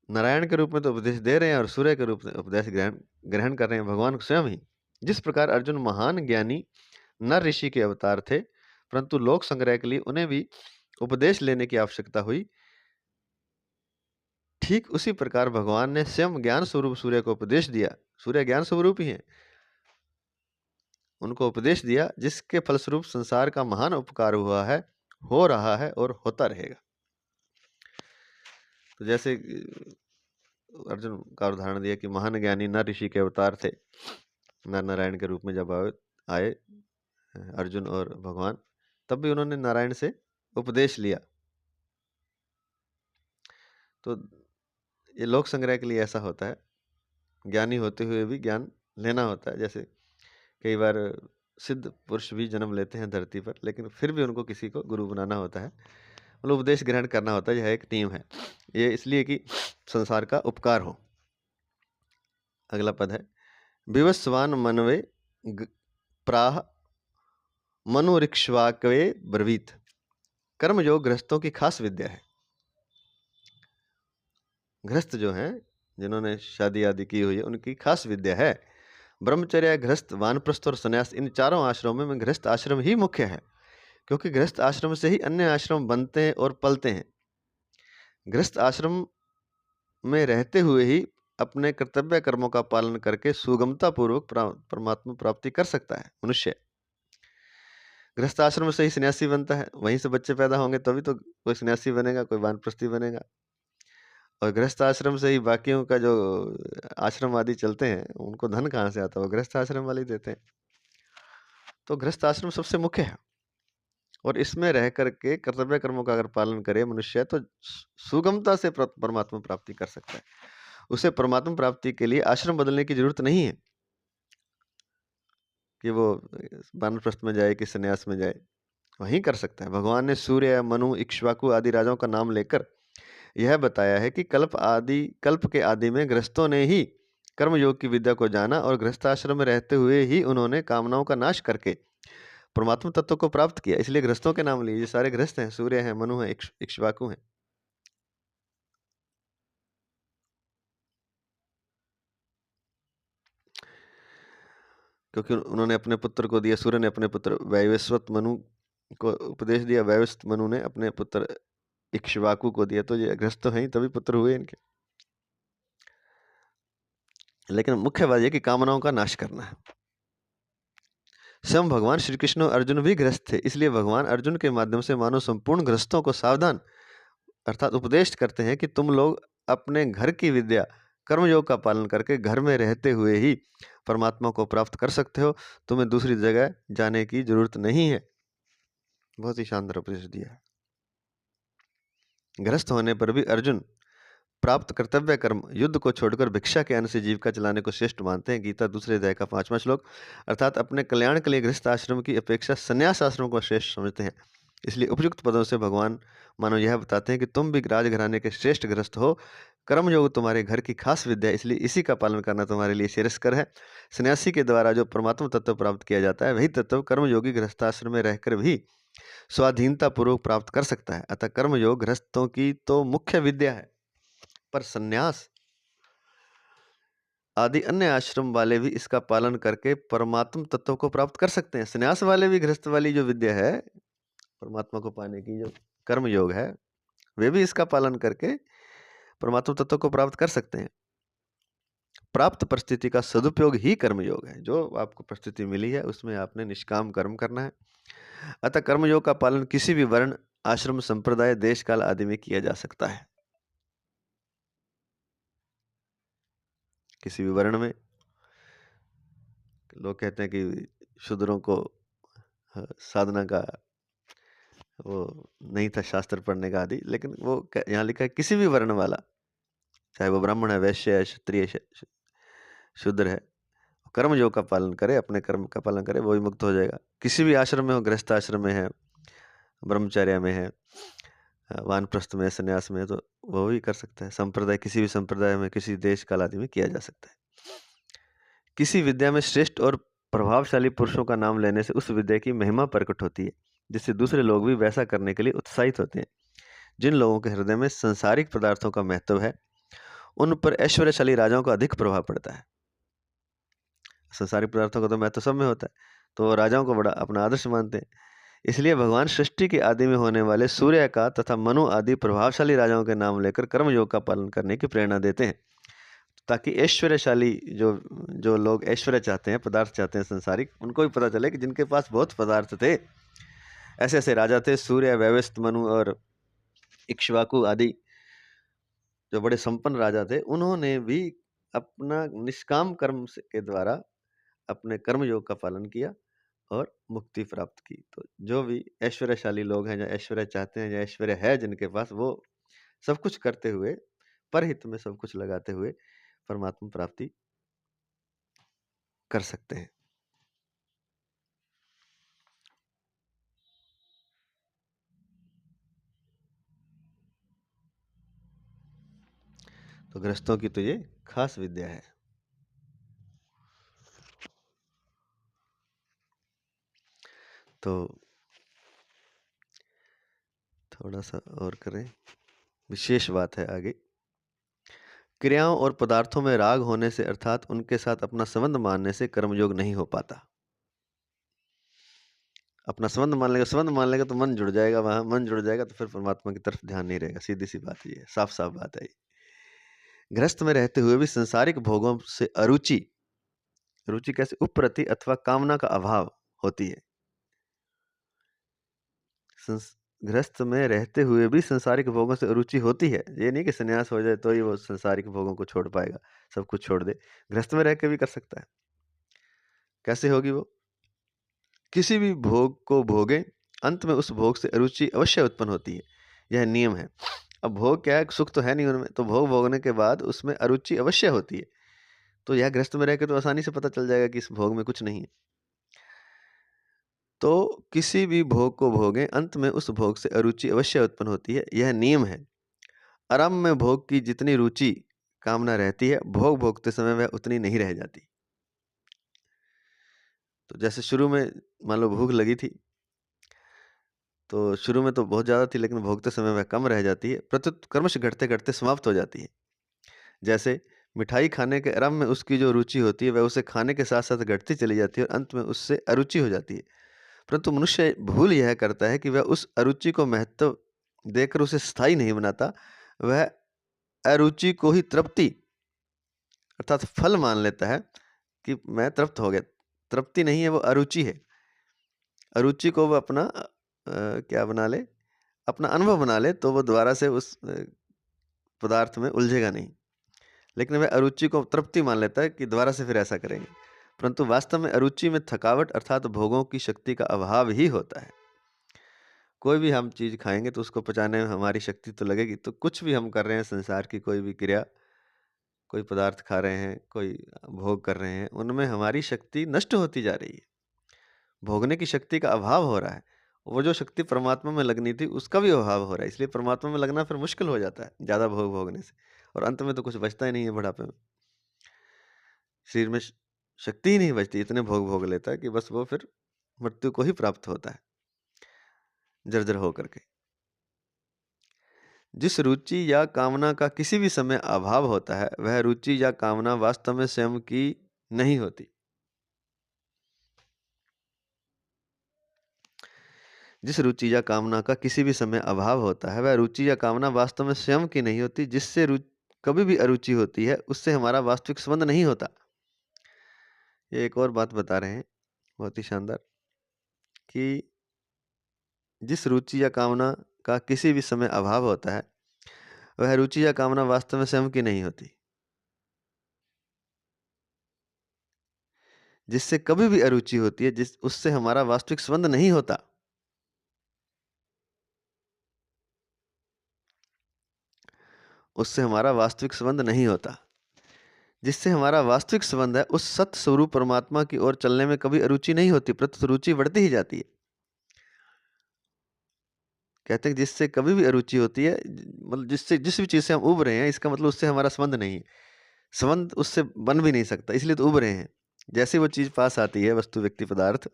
नारायण के रूप में तो उपदेश दे रहे हैं और सूर्य के रूप में उपदेश ग्रहण कर रहे हैं भगवान स्वयं ही। जिस प्रकार अर्जुन महान ज्ञानी नर ऋषि के अवतार थे, परंतु लोक संग्रह के लिए उन्हें भी उपदेश लेने की आवश्यकता हुई, ठीक उसी प्रकार भगवान ने स्वयं ज्ञान स्वरूप सूर्य को उपदेश दिया। सूर्य ज्ञान स्वरूप ही है, उनको उपदेश दिया, जिसके फलस्वरूप संसार का महान उपकार हुआ है, हो रहा है और होता रहेगा। तो जैसे अर्जुन का उदाहरण दिया कि महान ज्ञानी नर ऋषि के अवतार थे, नर नारायण के रूप में जब आए अर्जुन और भगवान, तब भी उन्होंने नारायण से उपदेश लिया। तो ये लोक संग्रह के लिए ऐसा होता है, ज्ञानी होते हुए भी ज्ञान लेना होता है। जैसे कई बार सिद्ध पुरुष भी जन्म लेते हैं धरती पर, लेकिन फिर भी उनको किसी को गुरु बनाना होता है, मतलब उपदेश ग्रहण करना होता है। यह एक टीम है, ये इसलिए कि संसार का उपकार हो। अगला पद है विवस्वान मनवे प्राह मनुरिक्ष्वाकवे ब्रवीत। कर्मयोग गृहस्थों की खास विद्या है। गृहस्थ जो हैं, जिन्होंने शादी आदि की हुई है, उनकी खास विद्या है। ब्रह्मचर्य, गृहस्थ, वानप्रस्थ और संन्यास, इन चारों आश्रमों में गृहस्थ आश्रम ही मुख्य है, क्योंकि गृहस्थ आश्रम से ही अन्य आश्रम बनते हैं और पलते हैं। गृहस्थ आश्रम में रहते हुए ही अपने कर्तव्य कर्मों का पालन करके सुगमता पूर्वक परमात्मा प्राप्ति कर सकता है मनुष्य। गृहस्थ आश्रम से ही सन्यासी बनता है, वहीं से बच्चे पैदा होंगे तभी तो कोई सन्यासी बनेगा, कोई वानप्रस्थी बनेगा। और गृहस्थ आश्रम से ही बाकियों का जो आश्रम आदि चलते हैं, उनको धन कहाँ से आता है, वो गृहस्थ आश्रम वाले देते हैं। तो गृहस्थ आश्रम सबसे मुख्य है, और इसमें रह करके कर्तव्य कर्मों का अगर पालन करे मनुष्य, तो सुगमता से परमात्मा प्राप्ति कर सकता है। उसे परमात्मा प्राप्ति के लिए आश्रम बदलने की जरूरत नहीं है कि वो वानप्रस्थ में जाए कि संन्यास में जाए, वहीं कर सकता है। भगवान ने सूर्य, मनु, इक्ष्वाकु आदि राजाओं का नाम लेकर यह बताया है कि कल्प के आदि में गृहस्थों ने ही कर्मयोग की विद्या को जाना, और गृहस्थाश्रम में रहते हुए ही उन्होंने कामनाओं का नाश करके परमात्मा तत्व को प्राप्त किया। इसलिए गृहस्थों के नाम लिए। ये सारे गृहस्थ हैं, सूर्य हैं, मनु हैं, इक्ष्वाकु हैं। क्योंकि उन्होंने अपने पुत्र को दिया, सूर्य ने अपने पुत्र वैवस्वत मनु को उपदेश दिया, वैवस्वत मनु ने अपने पुत्र इक्ष्वाकु को दिया। तो ये गृहस्थ हैं, तभी पुत्र हुए इनके। लेकिन मुख्य बात यह कि कामनाओं का नाश करना है। स्वयं भगवान श्री कृष्ण और अर्जुन भी गृहस्थ थे, इसलिए भगवान अर्जुन के माध्यम से मानो संपूर्ण गृहस्थों को सावधान अर्थात उपदेश करते हैं कि तुम लोग अपने घर की विद्या कर्मयोग का पालन करके घर में रहते हुए ही परमात्मा को प्राप्त कर सकते हो, तुम्हें दूसरी जगह जाने की जरूरत नहीं है। बहुत ही शानदार उपदेश दिया है। गृहस्थ होने पर भी अर्जुन प्राप्त कर्तव्य कर्म युद्ध को छोड़कर भिक्षा के अन्न से जीविका चलाने को श्रेष्ठ मानते हैं। गीता 2 अध्याय का 5वां श्लोक। अर्थात अपने कल्याण के लिए गृहस्थ आश्रम की अपेक्षा संन्यास आश्रम को श्रेष्ठ समझते हैं। इसलिए उपयुक्त पदों से भगवान मानो यह बताते हैं कि तुम भी राजघराने के श्रेष्ठ गृहस्थ हो। कर्मयोग तुम्हारे घर की खास विद्या है, इसलिए इसी का पालन करना तुम्हारे लिए श्रेयस्कर है। सन्यासी के द्वारा जो परमात्मा तत्व प्राप्त किया जाता है, वही तत्व कर्मयोगी गृहस्थाश्रम में रहकर भी स्वाधीनता पूर्वक प्राप्त कर सकता है। अतः कर्मयोग गृहस्थों की तो मुख्य विद्या है, पर सन्यास आदि अन्य आश्रम वाले भी इसका पालन करके परमात्म तत्व को प्राप्त कर सकते हैं। सन्यास वाले भी गृहस्थ वाली जो विद्या है, परमात्मा को पाने की जो कर्म योग है, वे भी इसका पालन करके परमात्मा तत्व को प्राप्त कर सकते हैं। प्राप्त परिस्थिति का सदुपयोग ही कर्मयोग है। जो आपको परिस्थिति मिली है उसमें आपने निष्काम कर्म करना है। अतः कर्मयोग का पालन किसी भी वर्ण, आश्रम, संप्रदाय, देश काल आदि में किया जा सकता है। किसी भी वर्ण में, लोग कहते हैं कि शूद्रों को साधना का वो नहीं था, शास्त्र पढ़ने का आदि, लेकिन वो यहाँ लिखा है किसी भी वर्ण वाला, चाहे वो ब्राह्मण है, वैश्य है, क्षत्रिय, शूद्र है, कर्म योग का पालन करे, अपने कर्म का पालन करे, वो भी मुक्त हो जाएगा। किसी भी आश्रम में हो, गृहस्थ आश्रम में है, ब्रह्मचर्य में है, वानप्रस्थ में, संन्यास में है, तो वो भी कर सकता है। संप्रदाय, किसी भी संप्रदाय में, किसी देश काल आदि में किया जा सकता है। किसी विद्या में श्रेष्ठ और प्रभावशाली पुरुषों का नाम लेने से उस विद्या की महिमा प्रकट होती है, जिससे दूसरे लोग भी वैसा करने के लिए उत्साहित होते हैं। जिन लोगों के हृदय में संसारिक पदार्थों का महत्व है, उन पर ऐश्वर्यशाली राजाओं का अधिक प्रभाव पड़ता है। संसारिक पदार्थों का तो महत्व सब में होता है, तो राजाओं को बड़ा अपना आदर्श मानते हैं। इसलिए भगवान सृष्टि के आदि में होने वाले सूर्य का तथा मनु आदि प्रभावशाली राजाओं के नाम लेकर कर्म योग का पालन करने की प्रेरणा देते हैं, ताकि ऐश्वर्यशाली जो जो लोग ऐश्वर्य चाहते हैं, पदार्थ चाहते हैं संसारिक, उनको भी पता चले कि जिनके पास बहुत पदार्थ थे, ऐसे ऐसे राजा थे, सूर्य, वैवस्वत, मनु और इक्ष्वाकु आदि जो बड़े संपन्न राजा थे, उन्होंने भी अपना निष्काम कर्म के द्वारा अपने कर्म योग का पालन किया और मुक्ति प्राप्त की। तो जो भी ऐश्वर्यशाली लोग हैं, जो ऐश्वर्य चाहते हैं, जो ऐश्वर्य है जिनके पास, वो सब कुछ करते हुए, परहित में सब कुछ लगाते हुए परमात्मा प्राप्ति कर सकते हैं। तो गृहस्थों की तो ये खास विद्या है। तो थोड़ा सा और करें, विशेष बात है आगे। क्रियाओं और पदार्थों में राग होने से, अर्थात उनके साथ अपना संबंध मानने से कर्मयोग नहीं हो पाता। अपना संबंध मान लेगा तो मन जुड़ जाएगा, वहां मन जुड़ जाएगा तो फिर परमात्मा की तरफ ध्यान नहीं रहेगा। सीधी सी बात ये है, साफ साफ बात है। गृहस्थ में रहते हुए भी संसारिक भोगों से अरुचि, रुचि कैसे, उपरति अथवा कामना का अभाव होती है। गृहस्थ में रहते हुए भी संसारिक भोगों से रुचि होती है। ये नहीं कि सन्यास हो जाए तो ही वो संसारिक भोगों को छोड़ पाएगा, सब कुछ छोड़ दे। गृहस्थ में रह के भी कर सकता है। कैसे होगी वो? किसी भी भोग को भोगे, अंत में उस भोग से अरुचि अवश्य उत्पन्न होती है, यह नियम है। अब भोग क्या है? सुख तो है नहीं उनमें, तो भोग भोगने के बाद उसमें अरुचि अवश्य होती है। तो यह गृहस्थ में रह के तो आसानी से पता चल जाएगा कि इस भोग में कुछ नहीं है। तो किसी भी भोग को भोगें, अंत में उस भोग से अरुचि अवश्य उत्पन्न होती है, यह नियम है। आरंभ में भोग की जितनी रुचि कामना रहती है, भोग भोगते समय वह उतनी नहीं रह जाती। तो जैसे शुरू में मान लो भूख लगी थी, तो शुरू में तो बहुत ज़्यादा थी, लेकिन भोगते समय वह कम रह जाती है, प्रत्युत क्रमश घटते घटते समाप्त हो जाती है। जैसे मिठाई खाने के आरंभ में उसकी जो रुचि होती है, वह उसे खाने के साथ साथ घटती चली जाती है और अंत में उससे अरुचि हो जाती है। परंतु मनुष्य भूल यह करता है कि वह उस अरुचि को महत्व देकर उसे स्थायी नहीं बनाता, वह अरुचि को ही तृप्ति अर्थात फल मान लेता है कि मैं तृप्त हो गया। तृप्ति नहीं है, वो अरुचि है। अरुचि को वो अपना क्या बना ले, अपना अनुभव बना ले, तो वो दोबारा से उस पदार्थ में उलझेगा नहीं। लेकिन वह अरुचि को तृप्ति मान लेता है कि दोबारा से फिर ऐसा करेंगे। परंतु वास्तव में अरुचि में थकावट अर्थात भोगों की शक्ति का अभाव ही होता है। कोई भी हम चीज़ खाएंगे तो उसको पचाने में हमारी शक्ति तो लगेगी। तो कुछ भी हम कर रहे हैं, संसार की कोई भी क्रिया, कोई पदार्थ खा रहे हैं, कोई भोग कर रहे हैं, उनमें हमारी शक्ति नष्ट होती जा रही है। भोगने की शक्ति का अभाव हो रहा है। वो जो शक्ति परमात्मा में लगनी थी उसका भी अभाव हो रहा है, इसलिए परमात्मा में लगना फिर मुश्किल हो जाता है ज़्यादा भोग भोगने से, और अंत में तो कुछ बचता ही नहीं है। बुढ़ापे में शरीर में शक्ति ही नहीं बचती, इतने भोग भोग लेता है कि बस वो फिर मृत्यु को ही प्राप्त होता है जर्जर होकर के। जिस रुचि या कामना का किसी भी समय अभाव होता है, वह रुचि या कामना वास्तव में स्वयं की नहीं होती। जिस रुचि या कामना का किसी भी समय अभाव होता है, वह रुचि या कामना वास्तव में स्वयं की नहीं होती। जिससे कभी भी अरुचि होती है, उससे हमारा वास्तविक संबंध नहीं होता। ये एक और बात बता रहे हैं, बहुत ही शानदार, कि जिस रुचि या कामना का किसी भी समय अभाव होता है, वह रुचि या कामना वास्तव में स्वयं की नहीं होती। जिससे कभी भी अरुचि होती है, उससे हमारा वास्तविक संबंध नहीं होता। उससे हमारा वास्तविक संबंध नहीं होता। जिससे हमारा वास्तविक संबंध है, उस सत्य स्वरूप परमात्मा की ओर चलने में कभी अरुचि नहीं होती, प्रत्युत रुचि बढ़ती ही जाती है। कहते हैं जिससे कभी भी अरुचि होती है, मतलब जिस भी चीज से हम उब रहे हैं, इसका मतलब उससे हमारा संबंध नहीं है। संबंध उससे बन भी नहीं सकता, इसलिए तो उब रहे हैं। जैसे वो चीज पास आती है, वस्तु, व्यक्ति, पदार्थ,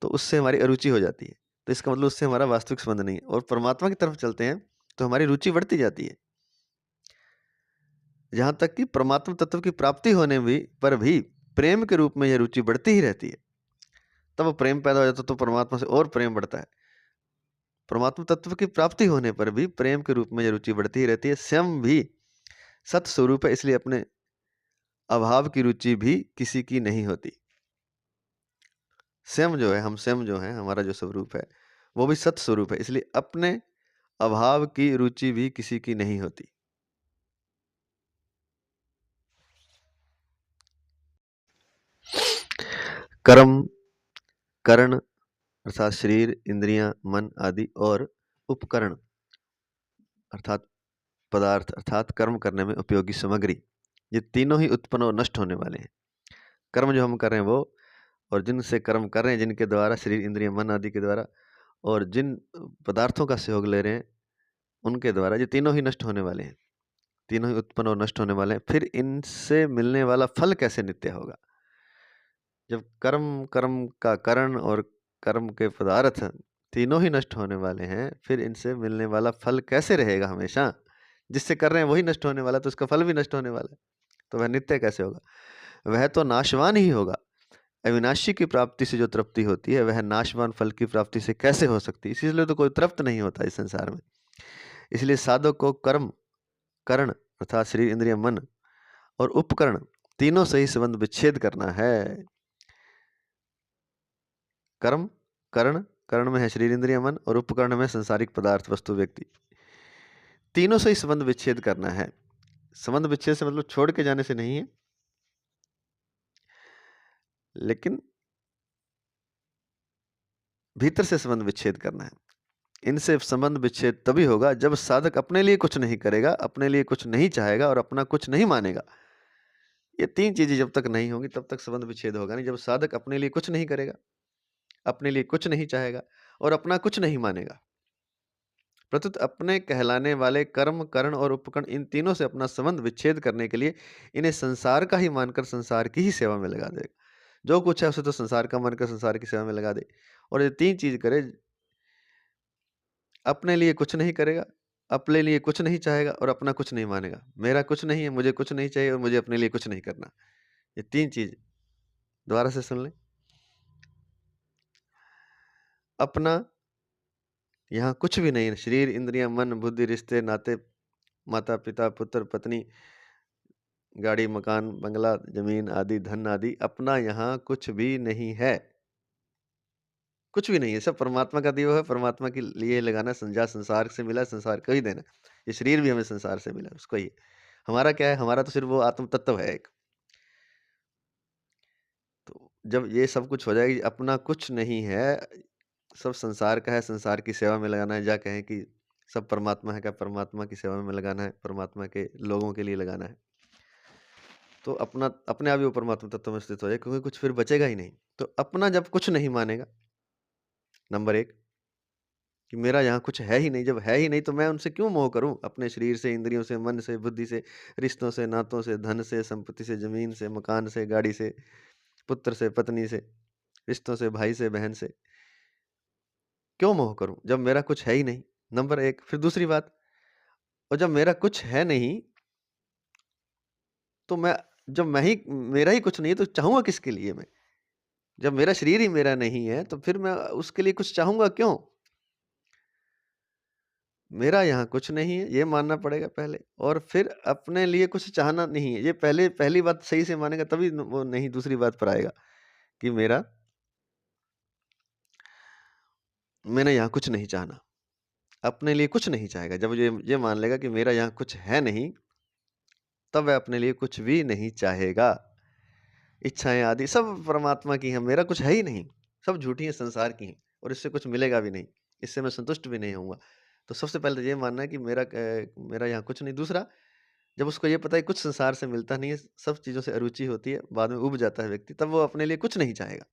तो उससे हमारी अरुचि हो जाती है। तो इसका मतलब उससे हमारा वास्तविक संबंध नहीं है। और परमात्मा की तरफ चलते हैं तो हमारी रुचि बढ़ती जाती है, जहां तक कि परमात्मा तत्व की प्राप्ति होने पर भी प्रेम के रूप में यह रुचि बढ़ती ही रहती है। तब वो प्रेम पैदा हो जाता है, तो परमात्मा से और प्रेम बढ़ता है। परमात्मा तत्व की प्राप्ति होने पर भी प्रेम के रूप में यह रुचि बढ़ती ही रहती है। स्वयं भी सत स्वरूप है, इसलिए अपने अभाव की रुचि भी किसी की नहीं होती। स्वयं जो है, हम स्वयं जो है, हमारा जो स्वरूप है, वो भी सत स्वरूप है, इसलिए अपने अभाव की रुचि भी किसी की नहीं होती। कर्म, करण अर्थात शरीर, इंद्रियां, मन आदि, और उपकरण अर्थात पदार्थ अर्थात कर्म करने में उपयोगी सामग्री, ये तीनों ही उत्पन्न और नष्ट होने वाले हैं। कर्म जो हम कर रहे हैं वो, और जिनसे कर्म कर रहे हैं, जिनके द्वारा शरीर, इंद्रिय, मन आदि के द्वारा, और जिन पदार्थों का सहयोग ले रहे हैं उनके द्वारा, ये तीनों ही नष्ट होने वाले हैं। तीनों ही उत्पन्न और नष्ट होने वाले हैं। फिर इनसे मिलने वाला फल कैसे नित्य होगा? जब कर्म, कर्म का कारण और कर्म के पदार्थ तीनों ही नष्ट होने वाले हैं, फिर इनसे मिलने वाला फल कैसे रहेगा हमेशा? जिससे कर रहे हैं वही नष्ट होने वाला, तो उसका फल भी नष्ट होने वाला है, तो वह नित्य कैसे होगा? वह तो नाशवान ही होगा। अविनाशी की प्राप्ति से जो तृप्ति होती है, वह नाशवान फल की प्राप्ति से कैसे हो सकती है? इसलिए तो कोई तृप्त नहीं होता इस संसार में। इसलिए साधक को कर्म, करण अर्थात शरीर, इंद्रिय, मन और उपकरण तीनों से ही संबंध विच्छेद करना है। कर्म, करण, करण में है शरीर, इंद्रिय, मन, और उपकरण में संसारिक पदार्थ, वस्तु, व्यक्ति, तीनों से ही संबंध विच्छेद करना है। संबंध विच्छेद से मतलब छोड़ के जाने से नहीं है, लेकिन भीतर से संबंध विच्छेद करना है। इनसे संबंध विच्छेद तभी होगा जब साधक अपने लिए कुछ नहीं करेगा, अपने लिए कुछ नहीं चाहेगा और अपना कुछ नहीं मानेगा। ये तीन चीजें जब तक नहीं होंगी, तब तक संबंध विच्छेद होगा नहीं। जब साधक अपने लिए कुछ नहीं करेगा, अपने लिए कुछ नहीं चाहेगा और अपना कुछ नहीं मानेगा, प्रत्युत अपने कहलाने वाले कर्म, करण और उपकरण, इन तीनों से अपना संबंध विच्छेद करने के लिए इन्हें संसार का ही मानकर संसार की ही सेवा में लगा देगा। जो कुछ है उसे तो संसार का मानकर संसार की सेवा में लगा दे। और ये तीन चीज करे, अपने लिए कुछ नहीं करेगा, अपने लिए कुछ नहीं चाहेगा और अपना कुछ नहीं मानेगा। मेरा कुछ नहीं है, मुझे कुछ नहीं चाहिए और मुझे अपने लिए कुछ नहीं करना। ये तीन चीज दोबारा से सुन लें। अपना यहाँ कुछ भी नहीं है। शरीर, इंद्रियां, मन, बुद्धि, रिश्ते, नाते, माता पिता, पुत्र, पत्नी, गाड़ी, मकान, बंगला, जमीन आदि, धन आदि, अपना यहाँ कुछ भी नहीं है। कुछ भी नहीं है, सब परमात्मा का दिया है, परमात्मा के लिए लगाना। संसार से मिला, संसार को ही देना। ये शरीर भी हमें संसार से मिला, उसको ही। हमारा क्या है? हमारा तो सिर्फ वो आत्म तत्व है एक। तो जब ये सब कुछ हो जाएगी, अपना कुछ नहीं है, सब संसार का है, संसार की सेवा में लगाना है। जा कहें कि सब परमात्मा है, क्या परमात्मा की सेवा में लगाना है, परमात्मा के लोगों के लिए लगाना है, तो अपना अपने आप ही वो परमात्मा तत्व में स्थित हो जाए, क्योंकि कुछ फिर बचेगा ही नहीं। तो अपना जब कुछ नहीं मानेगा, नंबर एक, कि मेरा यहाँ कुछ है ही नहीं, जब है ही नहीं तो मैं उनसे क्यों मोह करूं? अपने शरीर से, इंद्रियों से, मन से, बुद्धि से, रिश्तों से, नातों से, धन से, संपत्ति से, जमीन से, मकान से, गाड़ी से, पुत्र से, पत्नी से, रिश्तों से, भाई से, बहन से, क्यों मोह करूं जब मेरा कुछ है ही नहीं? नंबर एक। फिर दूसरी बात, और जब मेरा कुछ है नहीं, तो मैं, जब मैं ही, मेरा ही कुछ नहीं है, तो चाहूंगा किसके लिए मैं? जब मेरा शरीर ही मेरा नहीं है, तो फिर मैं उसके लिए कुछ चाहूंगा क्यों? मेरा यहाँ कुछ नहीं है, ये मानना पड़ेगा पहले, और फिर अपने लिए कुछ चाहना नहीं है। ये पहली बात सही से मानेगा तभी वो नहीं दूसरी बात पर आएगा कि मैंने यहाँ कुछ नहीं चाहना। अपने लिए कुछ नहीं चाहेगा। जब ये मान लेगा कि मेरा यहाँ कुछ है नहीं, तब वह अपने लिए कुछ भी नहीं चाहेगा। इच्छाएँ आदि सब परमात्मा की हैं, मेरा कुछ है ही नहीं। सब झूठी हैं, संसार की हैं, और इससे कुछ मिलेगा भी नहीं। इससे मैं संतुष्ट भी नहीं होऊँगा। तो सबसे पहले तो ये मानना है कि मेरा यहाँ कुछ नहीं। दूसरा, जब उसको ये पता है कुछ संसार से मिलता नहीं है, सब चीज़ों से अरुचि होती है, बाद में ऊब जाता है व्यक्ति, तब वो अपने लिए कुछ नहीं चाहेगा।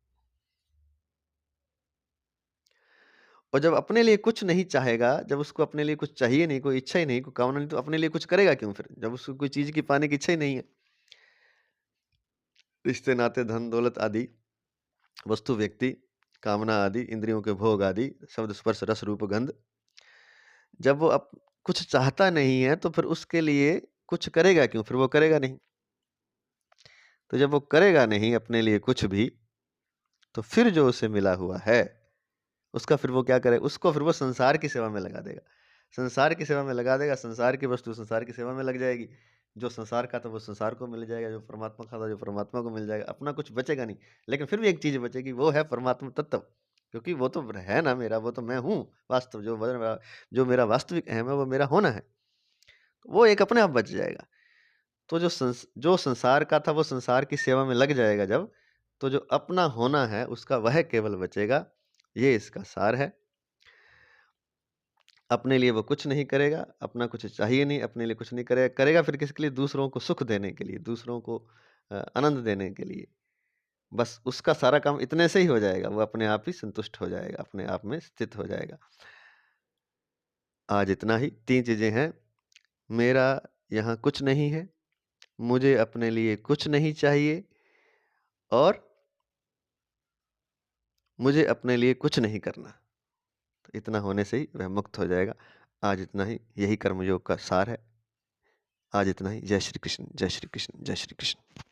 और जब अपने लिए कुछ नहीं चाहेगा, जब उसको अपने लिए कुछ चाहिए नहीं, कोई इच्छा ही नहीं, कोई कामना नहीं, तो अपने लिए कुछ करेगा क्यों फिर? जब उसको कोई चीज़ की पाने की इच्छा ही नहीं है। रिश्ते, नाते, धन, दौलत आदि, वस्तु, व्यक्ति, कामना आदि, इंद्रियों के भोग आदि, शब्द, स्पर्श, रस, रूप, गंध, जब वो कुछ चाहता नहीं है, तो फिर उसके लिए कुछ करेगा क्यों? फिर वो करेगा नहीं। तो जब वो करेगा नहीं अपने लिए कुछ भी, तो फिर जो उसे मिला हुआ है, उसका फिर वो क्या करे? उसको फिर वो संसार की सेवा में लगा देगा। संसार की सेवा में लगा देगा, संसार की वस्तु संसार की सेवा में लग जाएगी। जो संसार का था वो संसार को मिल जाएगा, जो परमात्मा का था जो परमात्मा को मिल जाएगा। अपना कुछ बचेगा नहीं। लेकिन फिर भी एक चीज़ बचेगी, वो है परमात्मा तत्व। क्योंकि वो तो है ना मेरा, वो तो मैं हूँ वास्तव, जो मेरा वास्तविक अहम है, वो मेरा होना है। वो एक अपने आप बच जाएगा। तो जो संसार का था वो संसार की सेवा में लग जाएगा जब, तो जो अपना होना है उसका वह केवल बचेगा। ये इसका सार है। अपने लिए वो कुछ नहीं करेगा, अपना कुछ चाहिए नहीं, अपने लिए कुछ नहीं करेगा। करेगा फिर किसके लिए? दूसरों को सुख देने के लिए, दूसरों को आनंद देने के लिए। बस उसका सारा काम इतने से ही हो जाएगा, वो अपने आप ही संतुष्ट हो जाएगा, अपने आप में स्थित हो जाएगा। आज इतना ही। 3 चीज़ें हैं, मेरा यहाँ कुछ नहीं है, मुझे अपने लिए कुछ नहीं चाहिए, और मुझे अपने लिए कुछ नहीं करना। तो इतना होने से ही वह मुक्त हो जाएगा। आज इतना ही। यही कर्मयोग का सार है। आज इतना ही। जय श्री कृष्ण, जय श्री कृष्ण, जय श्री कृष्ण।